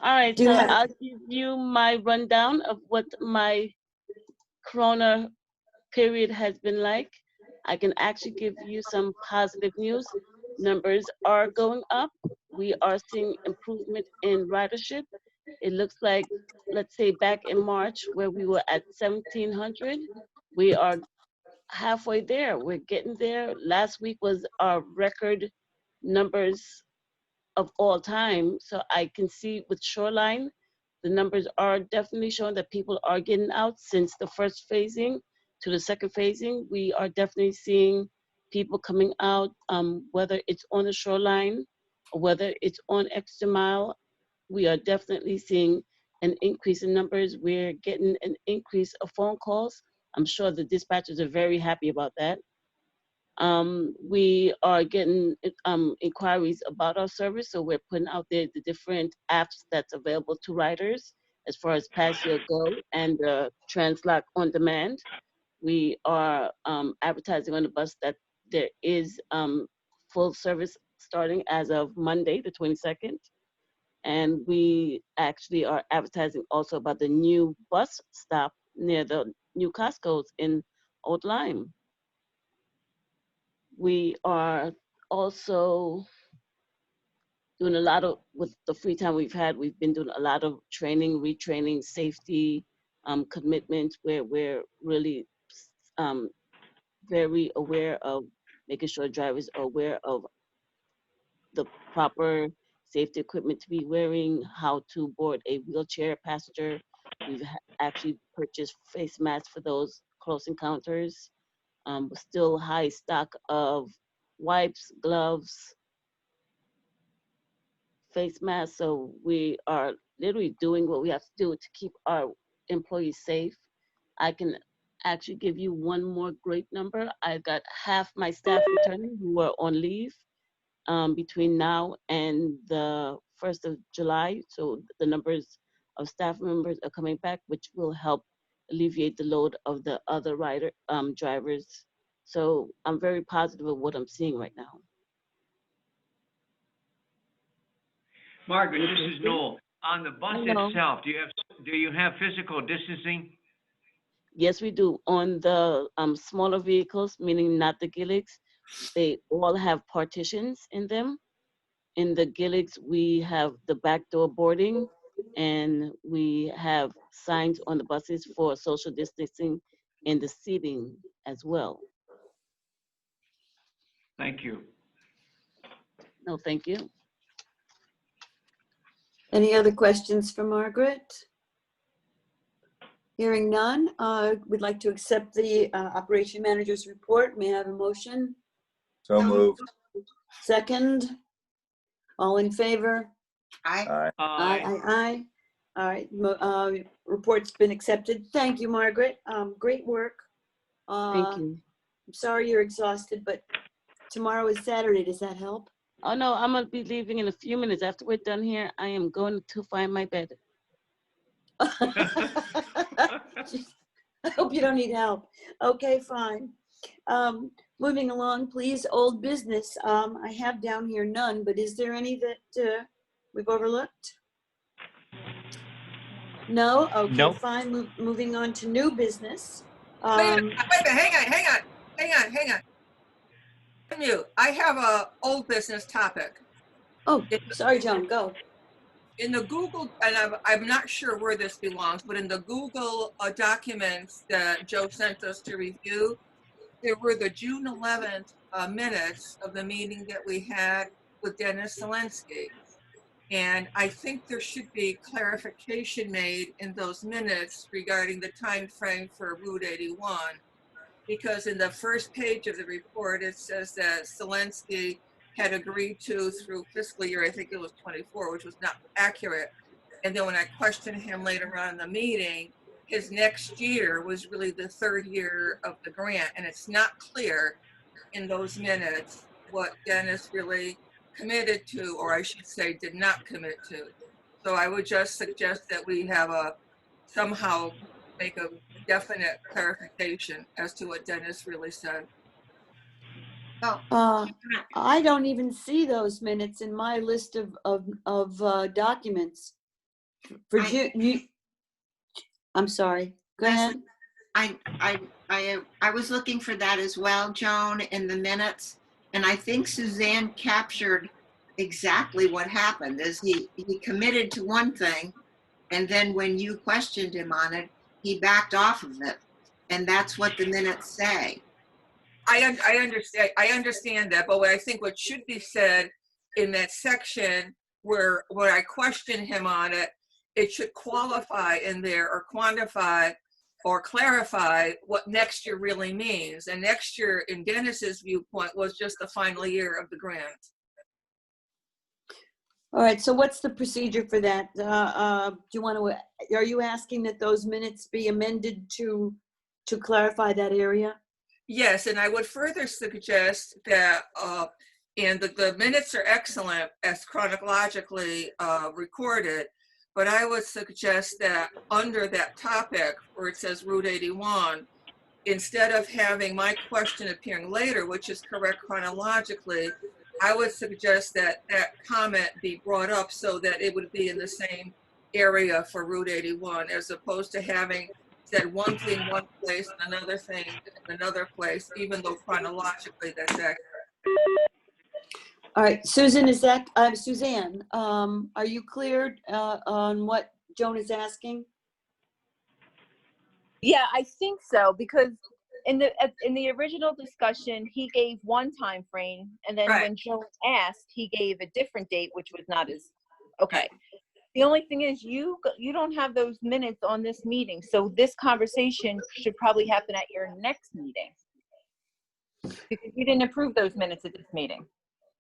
right, so I'll give you my rundown of what my Corona period has been like. I can actually give you some positive news. Numbers are going up. We are seeing improvement in ridership. It looks like, let's say back in March where we were at 1,700, we are halfway there. We're getting there. Last week was our record numbers of all time. So I can see with Shoreline, the numbers are definitely showing that people are getting out since the first phasing to the second phasing. We are definitely seeing people coming out, whether it's on the Shoreline or whether it's on Extra Mile. We are definitely seeing an increase in numbers. We're getting an increase of phone calls. I'm sure the dispatchers are very happy about that. We are getting inquiries about our service, so we're putting out there the different apps that's available to riders as far as Pass Your Go and Translock on Demand. We are advertising on the bus that there is full service starting as of Monday, the 22nd. And we actually are advertising also about the new bus stop near the new Costco's in Old Lyme. We are also doing a lot of, with the free time we've had, we've been doing a lot of training, retraining, safety, commitment, where we're really very aware of making sure drivers are aware of the proper safety equipment to be wearing, how to board a wheelchair passenger. We've actually purchased face masks for those close encounters. Still high stock of wipes, gloves, face masks. So we are literally doing what we have to do to keep our employees safe. I can actually give you one more great number. I got half my staff returning who were on leave between now and the 1st of July. So the numbers of staff members are coming back, which will help alleviate the load of the other drivers. So I'm very positive of what I'm seeing right now. Margaret, this is Noel. On the bus itself, do you have physical distancing? Yes, we do. On the smaller vehicles, meaning not the Gilligs, they all have partitions in them. In the Gilligs, we have the back door boarding, and we have signs on the buses for social distancing and the seating as well. Thank you. No, thank you. Any other questions for Margaret? Hearing none, we'd like to accept the operation manager's report. May I have a motion? So moved. Second? All in favor? Aye. Aye. All right, report's been accepted. Thank you, Margaret. Great work. Thank you. I'm sorry you're exhausted, but tomorrow is Saturday. Does that help? Oh no, I'm gonna be leaving in a few minutes. After we're done here, I am going to find my bed. I hope you don't need help. Okay, fine. Moving along, please. Old business. I have down here none, but is there any that we've overlooked? No? Okay, Nope. fine. Moving on to new business. Wait a minute, hang on. I have a old business topic. Oh, sorry, Joan, go. In the Google, and I'm not sure where this belongs, but in the Google documents that Joe sent us to review, there were the June 11th minutes of the meeting that we had with Dennis Zelensky. And I think there should be clarification made in those minutes regarding the time frame for Route 81. Because in the first page of the report, it says that Zelensky had agreed to through fiscal year, I think it was 24, which was not accurate. And then when I questioned him later on in the meeting, his next year was really the third year of the grant. And it's not clear in those minutes what Dennis really committed to, or I should say did not commit to. So I would just suggest that we have somehow make a definite clarification as to what Dennis really said. I don't even see those minutes in my list of documents. For June, I'm sorry. Go ahead. I was looking for that as well, Joan, in the minutes, and I think Suzanne captured exactly what happened. Is he committed to one thing, and then when you questioned him on it, he backed off of it, and that's what the minutes say. I understand that, but what I think what should be said in that section where I questioned him on it, it should qualify in there or quantify or clarify what next year really means. And next year, in Dennis's viewpoint, was just the final year of the grant. All right, so what's the procedure for that? Do you want to, are you asking that those minutes be amended to clarify that area? Yes, and I would further suggest that, and the minutes are excellent as chronologically recorded, but I would suggest that under that topic where it says Route 81, instead of having my question appearing later, which is correct chronologically, I would suggest that that comment be brought up so that it would be in the same area for Route 81, as opposed to having said one thing one place and another thing in another place, even though chronologically that's accurate. All right, Susan, Suzanne, are you cleared on what Joan is asking? Yeah, I think so, because in the original discussion, he gave one time frame, and then Right. when Joan asked, he gave a different date, which was not as okay. The only thing is, you don't have those minutes on this meeting, so this conversation should probably happen at your next meeting, because you didn't approve those minutes at this meeting.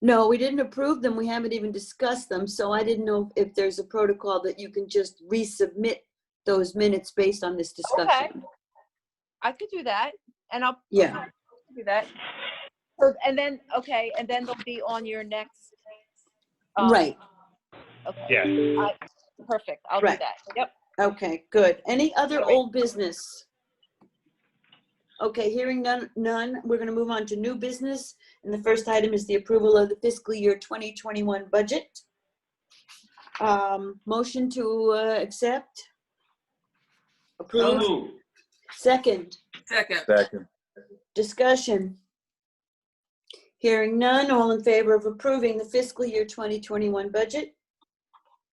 No, we didn't approve them. We haven't even discussed them. So I didn't know if there's a protocol that you can just resubmit those minutes based on this discussion. Okay. I could do that, and I'll Yeah. do that. So, and then they'll be on your next. Right. Okay. Yes. Perfect. I'll Right. do that. Yep. Okay, good. Any other old business? Okay, hearing none, we're going to move on to new business. And the first item is the approval of the fiscal year 2021 budget. Motion to accept? Approve? So moved. Second? Second. Discussion? Hearing none, all in favor of approving the fiscal year 2021 budget?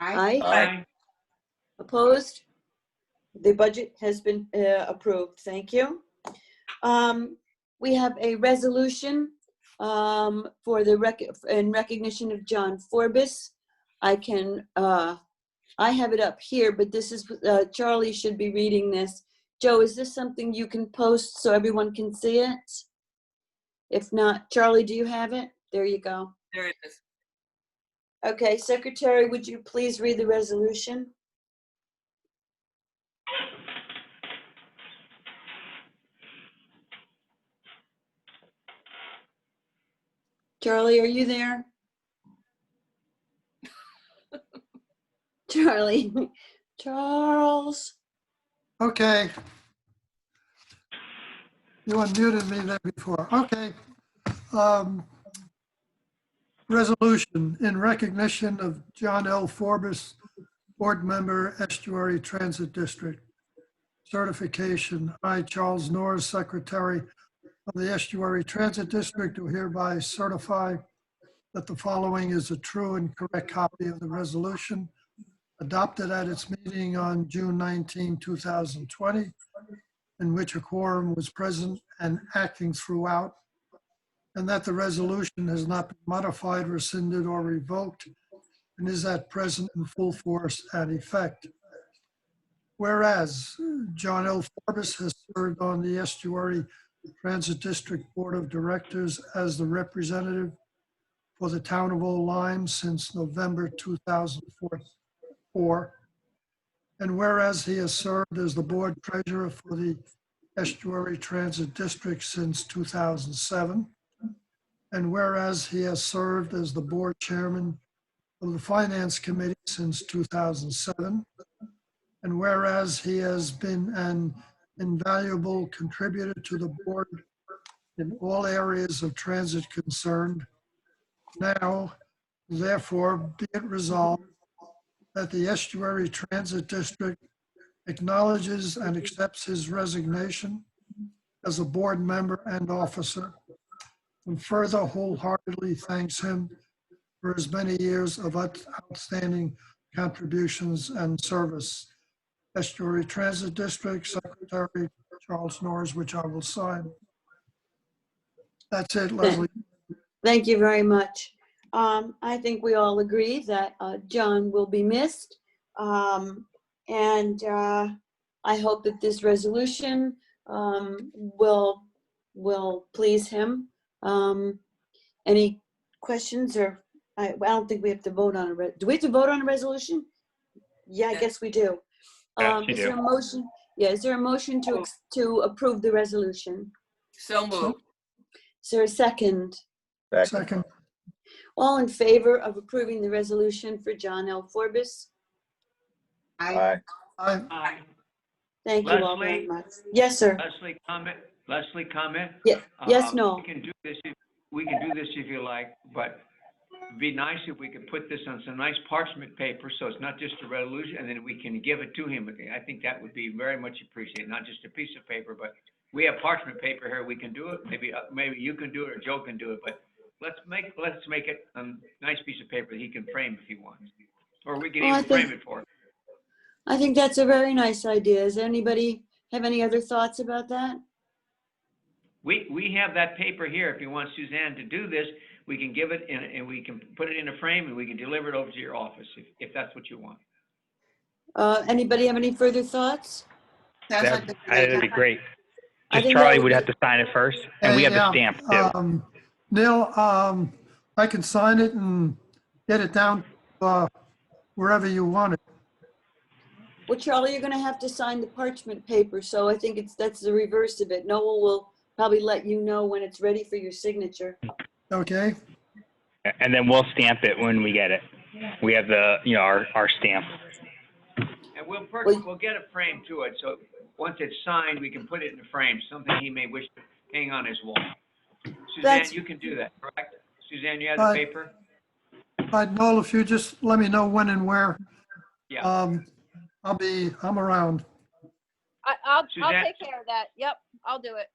Aye. Aye. Opposed? The budget has been approved. Thank you. We have a resolution for the in recognition of John Forbes. I have it up here, but this is Charlie should be reading this. Joe, is this something you can post so everyone can see it? If not, Charlie, do you have it? There you go. There it is. Okay, Secretary, would you please read the resolution? Charlie, are you there? Charlie, Charles. Okay. You unmuted me there before. Okay. Resolution in recognition of John L. Forbes, Board Member, Estuary Transit District. Certification. I, Charles Norris, Secretary of the Estuary Transit District, do hereby certify that the following is a true and correct copy of the resolution adopted at its meeting on June 19, 2020, in which a quorum was present and acting throughout, and that the resolution has not been modified, rescinded, or revoked, and is at present in full force and effect. Whereas John L. Forbes has served on the Estuary Transit District Board of Directors as the representative for the town of Old Lyme since November 2004. And whereas he has served as the board treasurer for the Estuary Transit District since 2007. And whereas he has served as the board chairman of the Finance Committee since 2007. And whereas he has been an invaluable contributor to the board in all areas of transit concerned, now, therefore, be it resolved that the Estuary Transit District acknowledges and accepts his resignation as a board member and officer, and further wholeheartedly thanks him for his many years of outstanding contributions and service. Estuary Transit District Secretary Charles Norris, which I will sign. That's it, Leslie. Thank you very much. I think we all agree that John will be missed. And I hope that this resolution will please him. Any questions or I don't think we have to vote on do we have to vote on a resolution? Yeah, I guess we do. Yes, you Is there do. a motion? Yeah, is there a motion to approve the resolution? So moved. Is there a second? Second. All in favor of approving the resolution for John L. Forbes? Aye. Aye. Thank you all very Leslie? much. Yes, sir. Leslie, comment? Yeah. Yes, no. We can do this if you like, but it'd be nice if we could put this on some nice parchment paper, so it's not just a resolution, and then we can give it to him. I think that would be very much appreciated, not just a piece of paper, but we have parchment paper here. We can do it. Maybe you can do it or Joe can do it, but let's make it a nice piece of paper that he can frame if he wants, or we can even frame it for him. I think that's a very nice idea. Does anybody have any other thoughts about that? We have that paper here. If you want Suzanne to do this, we can give it in, and we can put it in a frame and we can deliver it over to your office if that's what you want. Anybody have any further thoughts? That'd be great. I Just think Charlie that would would have to sign it first, and we have the stamp too. Neil, I can sign it and get it down wherever you want it. Well, Charlie, you're gonna have to sign the parchment paper, so I think that's the reverse of it. Noel will probably let you know when it's ready for your signature. Okay. And then we'll stamp it when we get it. We have the, our stamp. And we'll get a frame to it, so once it's signed, we can put it in a frame, something he may wish to hang on his wall. Suzanne, you can do that, correct? Suzanne, you have the paper? Noel, if you just let me know when and where. Yeah. I'm around. I'll Suzanne? take care of that. Yep, I'll do it.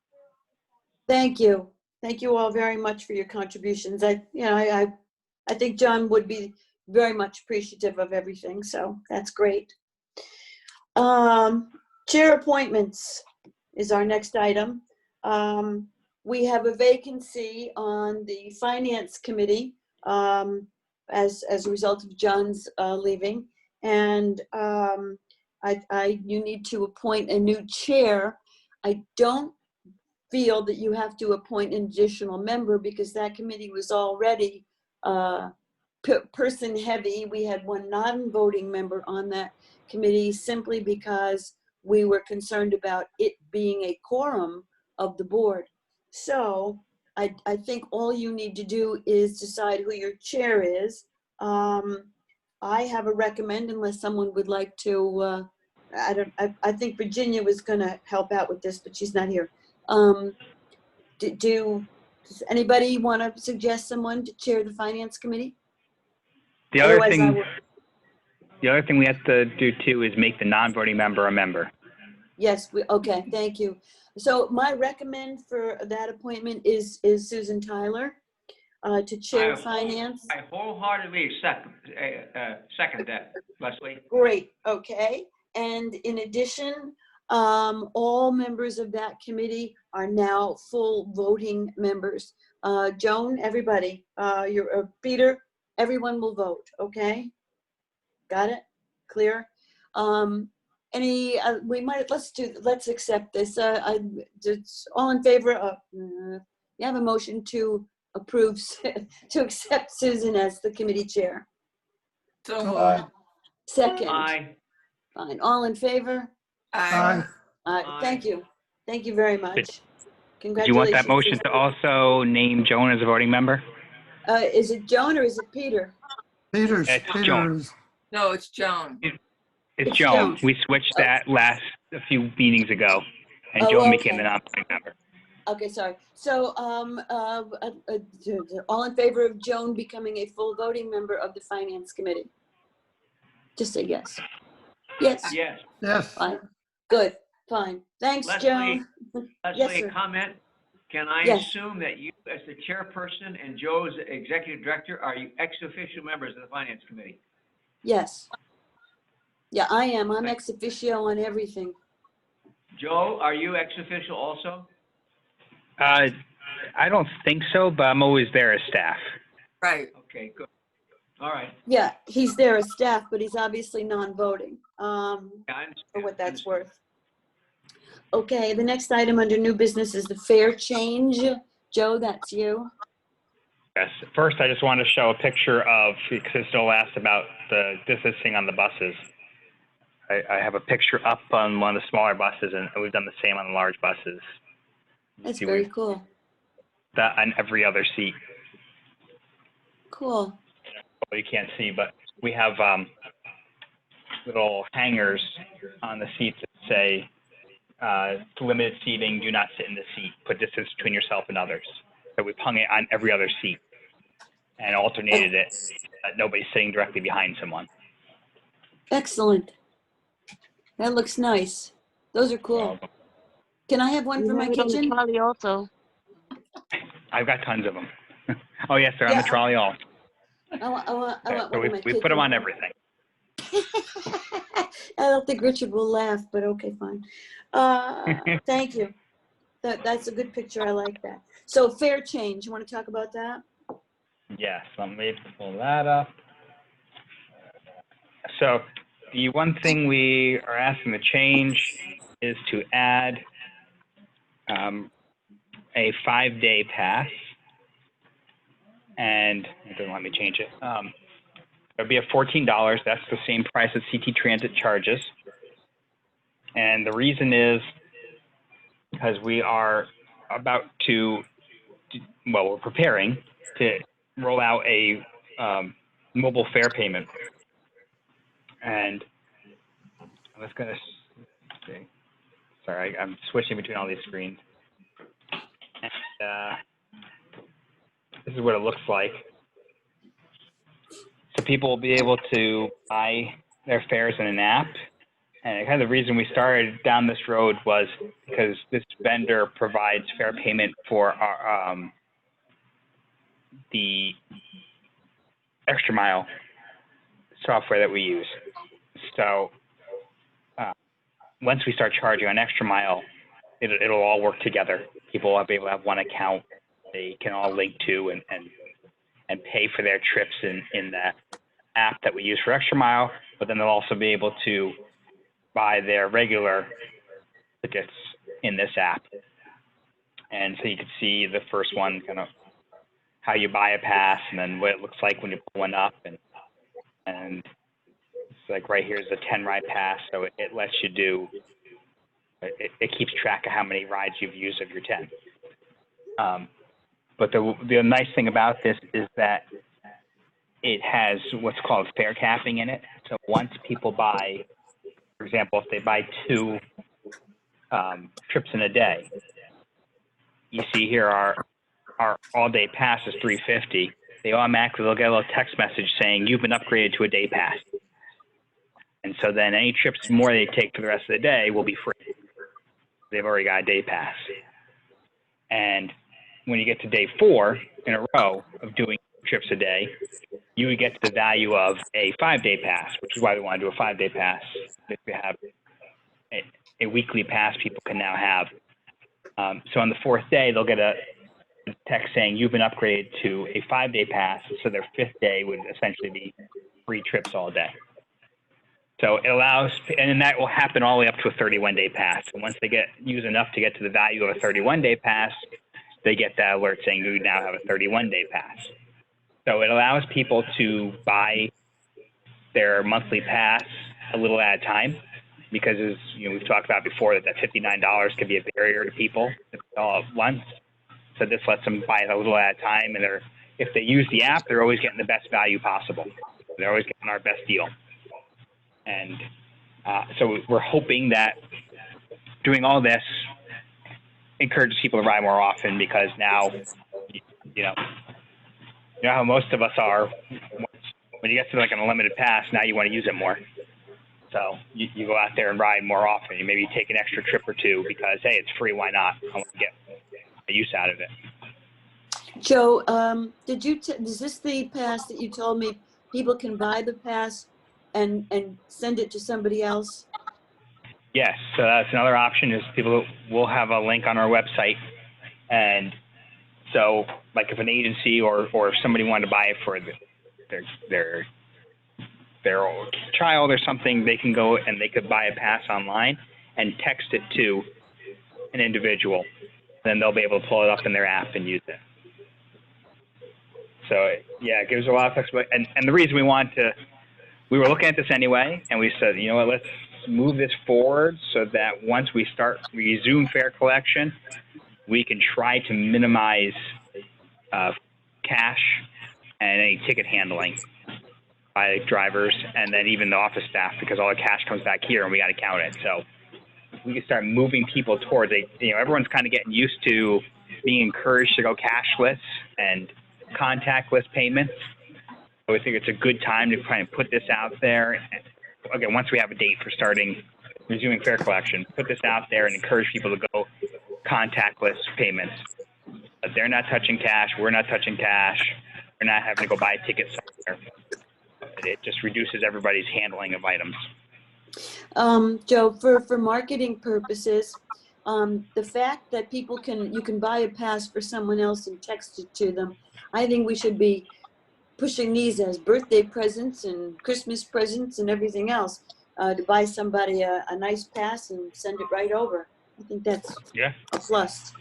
Thank you. Thank you all very much for your contributions. I think John would be very much appreciative of everything, so that's great. Chair appointments is our next item. We have a vacancy on the Finance Committee as a result of John's leaving, and you need to appoint a new chair. I don't feel that you have to appoint an additional member because that committee was already person heavy. We had one non-voting member on that committee simply because we were concerned about it being a quorum of the board. So I think all you need to do is decide who your chair is. I have a recommend unless someone would like to, I think Virginia was gonna help out with this, but she's not here. Does anybody want to suggest someone to chair the Finance Committee? The other thing we have to do too is make the non-voting member a member. Yes, okay, thank you. So my recommend for that appointment is Susan Tyler to chair Finance. I wholeheartedly second that, Leslie. Great, okay. And in addition, all members of that committee are now full voting members. Joan, everybody, Peter, everyone will vote, okay? Got it? Clear? Let's accept this. It's all in favor. You have a motion to approve, to accept Susan as the committee chair. So moved. Second. Aye. Fine. All in favor? Aye. Aye. Thank you. Thank you very much. Do you Congratulations. want that motion to also name Joan as a voting member? Is it Joan or is it Peter? Peter's. Joan. No, it's Joan. It's Joan. We switched that a few meetings ago, and Joan became the non-voting member. Okay, sorry. So, all in favor of Joan becoming a full voting member of the Finance Committee? Just say yes. Yes. Yes. Yes. Fine. Good. Fine. Thanks, Joan. Leslie, Yes, sir. comment. Can I Yes. assume that you, as the chairperson and Joe as the executive director, are you ex-official members of the Finance Committee? Yes. Yeah, I am. I'm ex officio on everything. Joe, are you ex-official also? I don't think so, but I'm always there as staff. Right. Okay, good. All right. Yeah, he's there as staff, but he's obviously non-voting, Yeah, I understand. for what that's worth. Okay, the next item under new business is the fare change. Joe, that's you. Yes. First, I just want to show a picture of, because Joel asked about the distancing on the buses. I have a picture up on one of the smaller buses, and we've done the same on the large buses. That's very cool. That on every other seat. Cool. Well, you can't see, but we have little hangers on the seats that say, limited seating, do not sit in the seat, put distance between yourself and others. So we've hung it on every other seat and alternated it, nobody's sitting directly behind someone. Excellent. That looks nice. Those are cool. Can I have one for my kitchen? Trolley also. I've got tons of them. Oh yes, they're on the trolley also. I want So one in my we put them on everything. I don't think Richard will laugh, but okay, fine. Thank you. That's a good picture. I like that. So fare change, you want to talk about that? Yes, let me pull that up. So the one thing we are asking to change is to add a 5-day pass. And it doesn't let me change it. It'll be at $14. That's the same price as CT Transit charges. And the reason is because we are about to, well, we're preparing to roll out a mobile fare payment. And I was going to see. Sorry, I'm switching between all these screens. And this is what it looks like. So people will be able to buy their fares in an app. And kind of the reason we started down this road was because this vendor provides fare payment for our, the extra mile software that we use. So once we start charging on extra mile, it'll all work together. People will be able to have one account they can all link to and pay for their trips in that app that we use for extra mile, but then they'll also be able to buy their regular tickets in this app. And so you can see the first one, kind of how you buy a pass and then what it looks like when you pull one up. And it's like right here is a 10 ride pass. So it lets you do, it keeps track of how many rides you've used of your 10. But the nice thing about this is that it has what's called fare capping in it. So once people buy, for example, if they buy 2 trips in a day, you see here our all-day pass is $350. They automatically will get a little text message saying you've been upgraded to a day pass. And so then any trips more they take for the rest of the day will be free. They've already got a day pass. And when you get to day 4 in a row of doing trips a day, you would get to the value of a 5-day pass, which is why we want to do a 5-day pass. If we have a weekly pass, people can now have. So on the 4th day, they'll get a text saying you've been upgraded to a 5-day pass. So their 5th day would essentially be free trips all day. So it allows, and then that will happen all the way up to a 31-day pass. And once they use enough to get to the value of a 31-day pass, they get that alert saying you now have a 31-day pass. So it allows people to buy their monthly pass a little at a time, because as we've talked about before, that $59 can be a barrier to people all at once. So this lets them buy it a little at a time, and if they use the app, they're always getting the best value possible. They're always getting our best deal. And so we're hoping that doing all this encourages people to ride more often, because now, you know how most of us are. When you get to like an unlimited pass, now you want to use it more. So you go out there and ride more often. You maybe take an extra trip or 2 because, hey, it's free, why not? I want to get a use out of it. Joe, is this the pass that you told me people can buy the pass and send it to somebody else? Yes, so that's another option, is people will have a link on our website. And so like if an agency or if somebody wanted to buy it for their child or something, they can go and they could buy a pass online and text it to an individual. Then they'll be able to pull it up in their app and use it. So yeah, it gives a lot of flexibility. And the reason we were looking at this anyway, and we said, you know what, let's move this forward so that once we resume fare collection, we can try to minimize cash and any ticket handling by drivers, and then even the office staff, because all the cash comes back here and we got to count it. So we can start moving people towards everyone's kind of getting used to being encouraged to go cashless and contactless payments. So I think it's a good time to kind of put this out there. Again, once we have a date for resuming fare collection, put this out there and encourage people to go contactless payments. But they're not touching cash. We're not touching cash. We're not having to go buy tickets somewhere. It just reduces everybody's handling of items. Joe, for marketing purposes, The fact that people you can buy a pass for someone else and text it to them, I think we should be pushing these as birthday presents and Christmas presents and everything else, to buy somebody a nice pass and send it right over. I think that's a plus.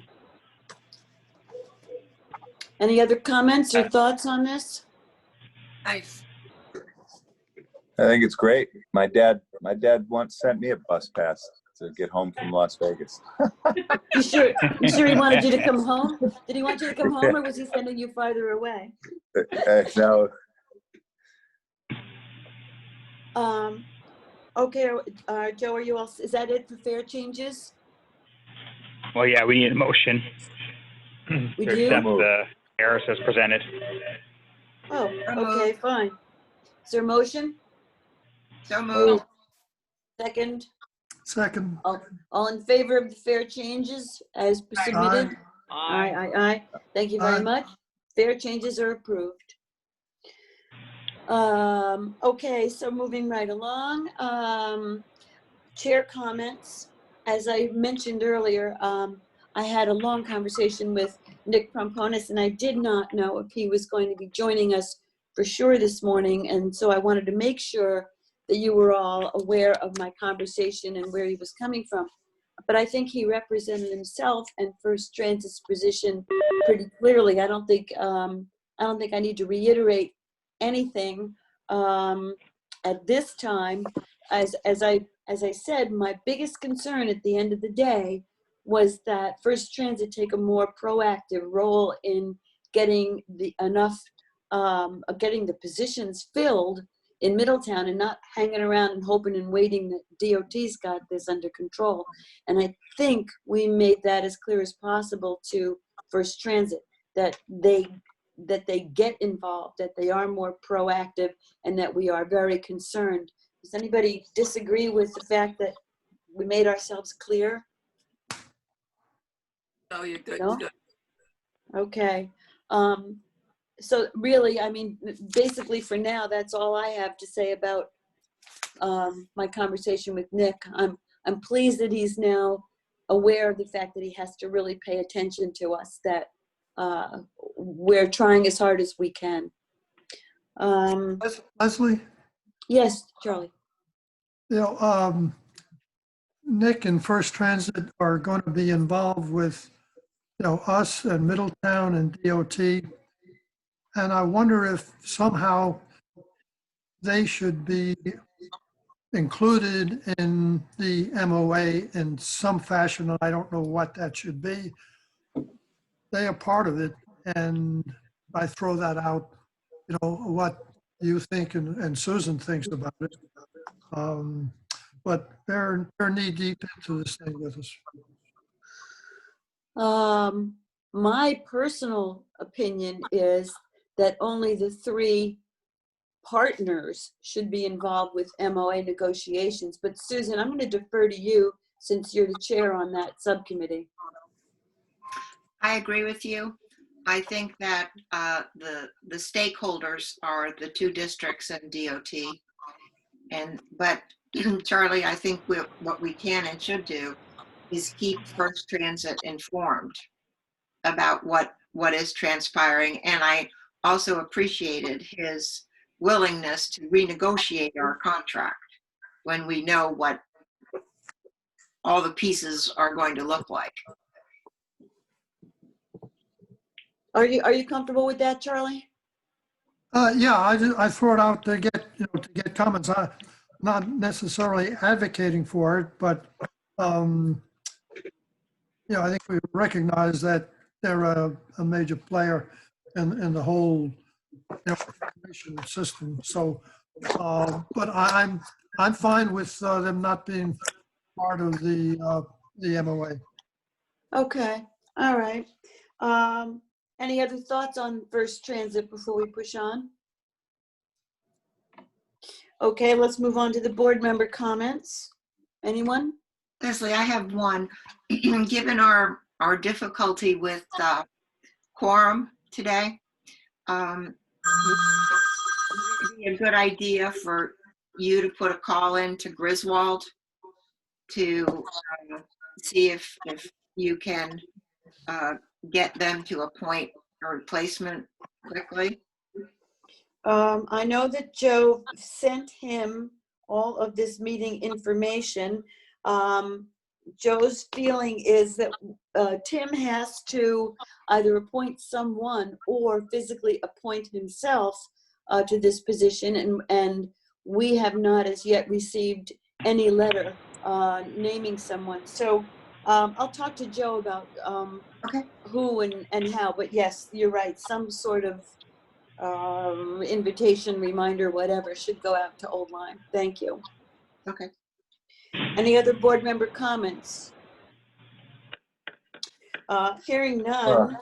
Any other comments or thoughts on this? Nice. I think it's great. My dad once sent me a bus pass to get home from Las Vegas. You sure he wanted you to come home? Did he want you to come home, or was he sending you farther away? No. Okay, Joe, are you all, is that it for fare changes? Well, yeah, we need a motion We to do? accept the errors as presented. Oh, okay, fine. Is there a motion? So moved. Second? Second. All in favor of the fare changes as submitted? Aye. Thank you very much. Fare changes are approved. Okay, so moving right along, chair comments. As I mentioned earlier, I had a long conversation with Nick Promponis, and I did not know if he was going to be joining us for sure this morning, and so I wanted to make sure that you were all aware of my conversation and where he was coming from. But I think he represented himself and First Transit's position pretty clearly. I don't think I need to reiterate anything at this time. As I said, my biggest concern at the end of the day was that First Transit take a more proactive role in getting getting the positions filled in Middletown and not hanging around and hoping and waiting that DOT's got this under control. And I think we made that as clear as possible to First Transit, that they get involved, that they are more proactive, and that we are very concerned. Does anybody disagree with the fact that we made ourselves clear? No, you're good. No? You're good. Okay. So really, I mean, basically for now, that's all I have to say about my conversation with Nick. I'm pleased that he's now aware of the fact that he has to really pay attention to us, that we're trying as hard as we can. Leslie? Yes, Charlie. You know, Nick and First Transit are going to be involved with, us and Middletown and DOT. And I wonder if somehow they should be included in the MOA in some fashion. And I don't know what that should be. They are part of it. And I throw that out, what you think and Susan thinks about it. But they're knee deep into this thing with us. My personal opinion is that only the 3 partners should be involved with MOA negotiations. But Susan, I'm going to defer to you since you're the chair on that subcommittee. I agree with you. I think that the stakeholders are the 2 districts and DOT. But Charlie, I think what we can and should do is keep First Transit informed about what is transpiring. And I also appreciated his willingness to renegotiate our contract when we know what all the pieces are going to look like. Are you comfortable with that, Charlie? Yeah, I throw it out to get comments. I'm not necessarily advocating for it, but I think we recognize that they're a major player in the whole information system. So, but I'm fine with them not being part of the MOA. Okay. All right. Any other thoughts on First Transit before we push on? Okay, let's move on to the board member comments. Anyone? Leslie, I have one. Given our difficulty with quorum today, would it be a good idea for you to put a call in to Griswold to see if you can get them to appoint a replacement quickly? I know that Joe sent him all of this meeting information. Joe's feeling is that Tim has to either appoint someone or physically appoint himself to this position, and we have not as yet received any letter naming someone. So I'll talk to Joe about who and how, but yes, you're right, some sort of invitation, reminder, whatever, should go out to Old Lyme. Thank you. Okay. Any other board member comments? Hearing none.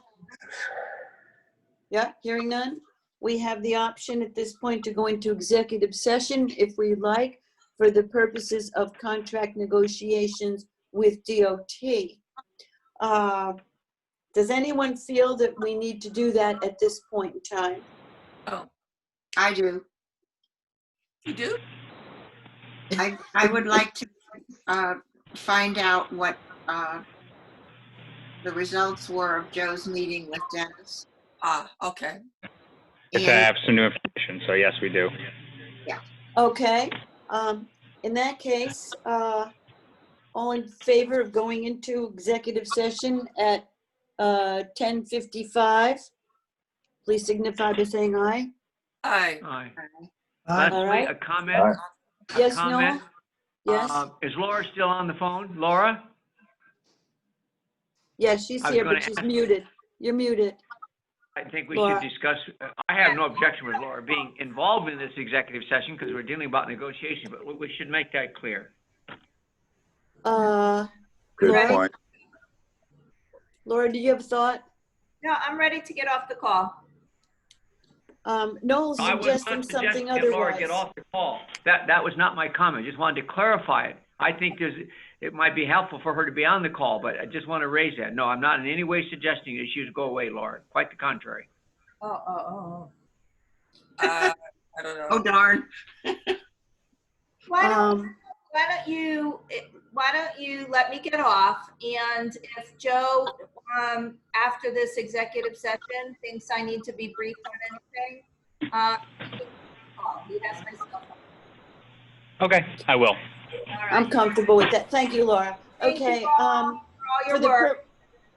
Yeah, hearing none. We have the option at this point to go into executive session if we like for the purposes of contract negotiations with DOT. Does anyone feel that we need to do that at this point in time? Oh, I do. you do? I would like to find out what the results were of Joe's meeting with Dennis. Ah, okay. If I have some new information, so yes, we do. Yeah. Okay. In that case, all in favor of going into executive session at 10:55? Please signify by saying aye. Aye. Aye. Aye. All Leslie, right. a comment? Yes, Comment? Noah? Yes? Is Laura still on the phone? Laura? Yes, she's I was here, gonna but she's ask- muted. You're muted. I think we Laura. should discuss, I have no objection with Laura being involved in this executive session because we're dealing about negotiation, but we should make that clear. Good Laura? point. Laura, do you have a thought? No, I'm ready to get off the call. Noel's I was suggesting not something suggesting that Laura otherwise. get off the call. That was not my comment. Just wanted to clarify it. I think it might be helpful for her to be on the call, but I just want to raise that. No, I'm not in any way suggesting that she should go away, Laura. Quite the contrary. Oh. I don't know. Oh, darn. Why don't you let me get off, and if Joe, after this executive session, thinks I need to be briefed on anything, he has my cell phone. Okay, I will. All right. I'm comfortable with that. Thank you, Laura. Thank Okay. you all for your work.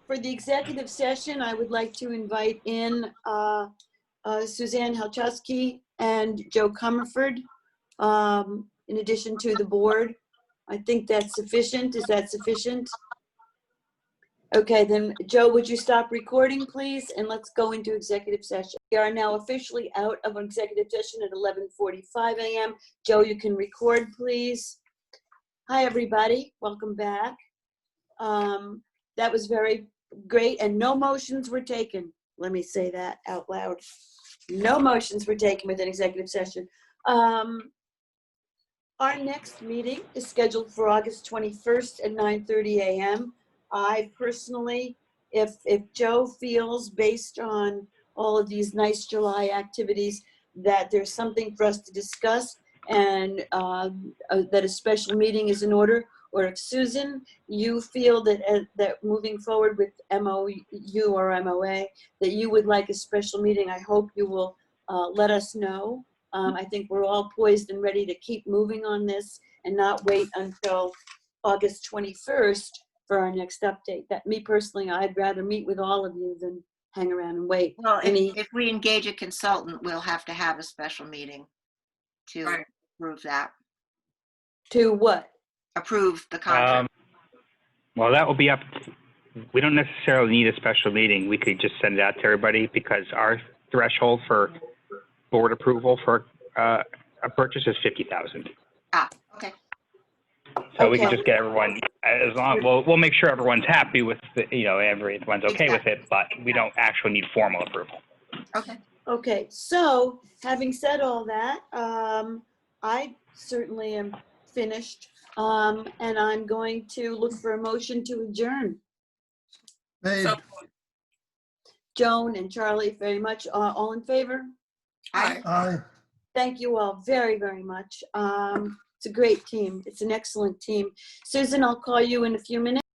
For the executive session, I would like to invite in Suzanne Halchowski and Joe Comerford, in addition to the board. I think that's sufficient. Is that sufficient? Okay, then Joe, would you stop recording, please? And let's go into executive session. We are now officially out of executive session at 11:45 a.m. Joe, you can record, please. Hi, everybody. Welcome back. That was very great, and no motions were taken. Let me say that out loud. No motions were taken within executive session. Our next meeting is scheduled for August 21st at 9:30 a.m. I personally, if Joe feels, based on all of these nice July activities, that there's something for us to discuss and that a special meeting is in order, or if Susan, you feel that moving forward with MOU or MOA, that you would like a special meeting, I hope you will let us know. I think we're all poised and ready to keep moving on this and not wait until August 21st for our next update. That, me personally, I'd rather meet with all of you than hang around and wait. Well, if we engage a consultant, we'll have to have a special meeting to approve that. To what? Approve the contract. Well, that will be up. We don't necessarily need a special meeting. We could just send it out to everybody because our threshold for board approval for a purchase is 50,000. Ah, okay. So we can just get everyone, as long, we'll make sure everyone's happy with the, everyone's okay with it, but we don't actually need formal approval. Okay. Okay, so having said all that, I certainly am finished, and I'm going to look for a motion to adjourn. Made. Joan and Charlie, very much. All in favor? Aye. Thank you all very, very much. It's a great team. It's an excellent team. Susan, I'll call you in a few minutes.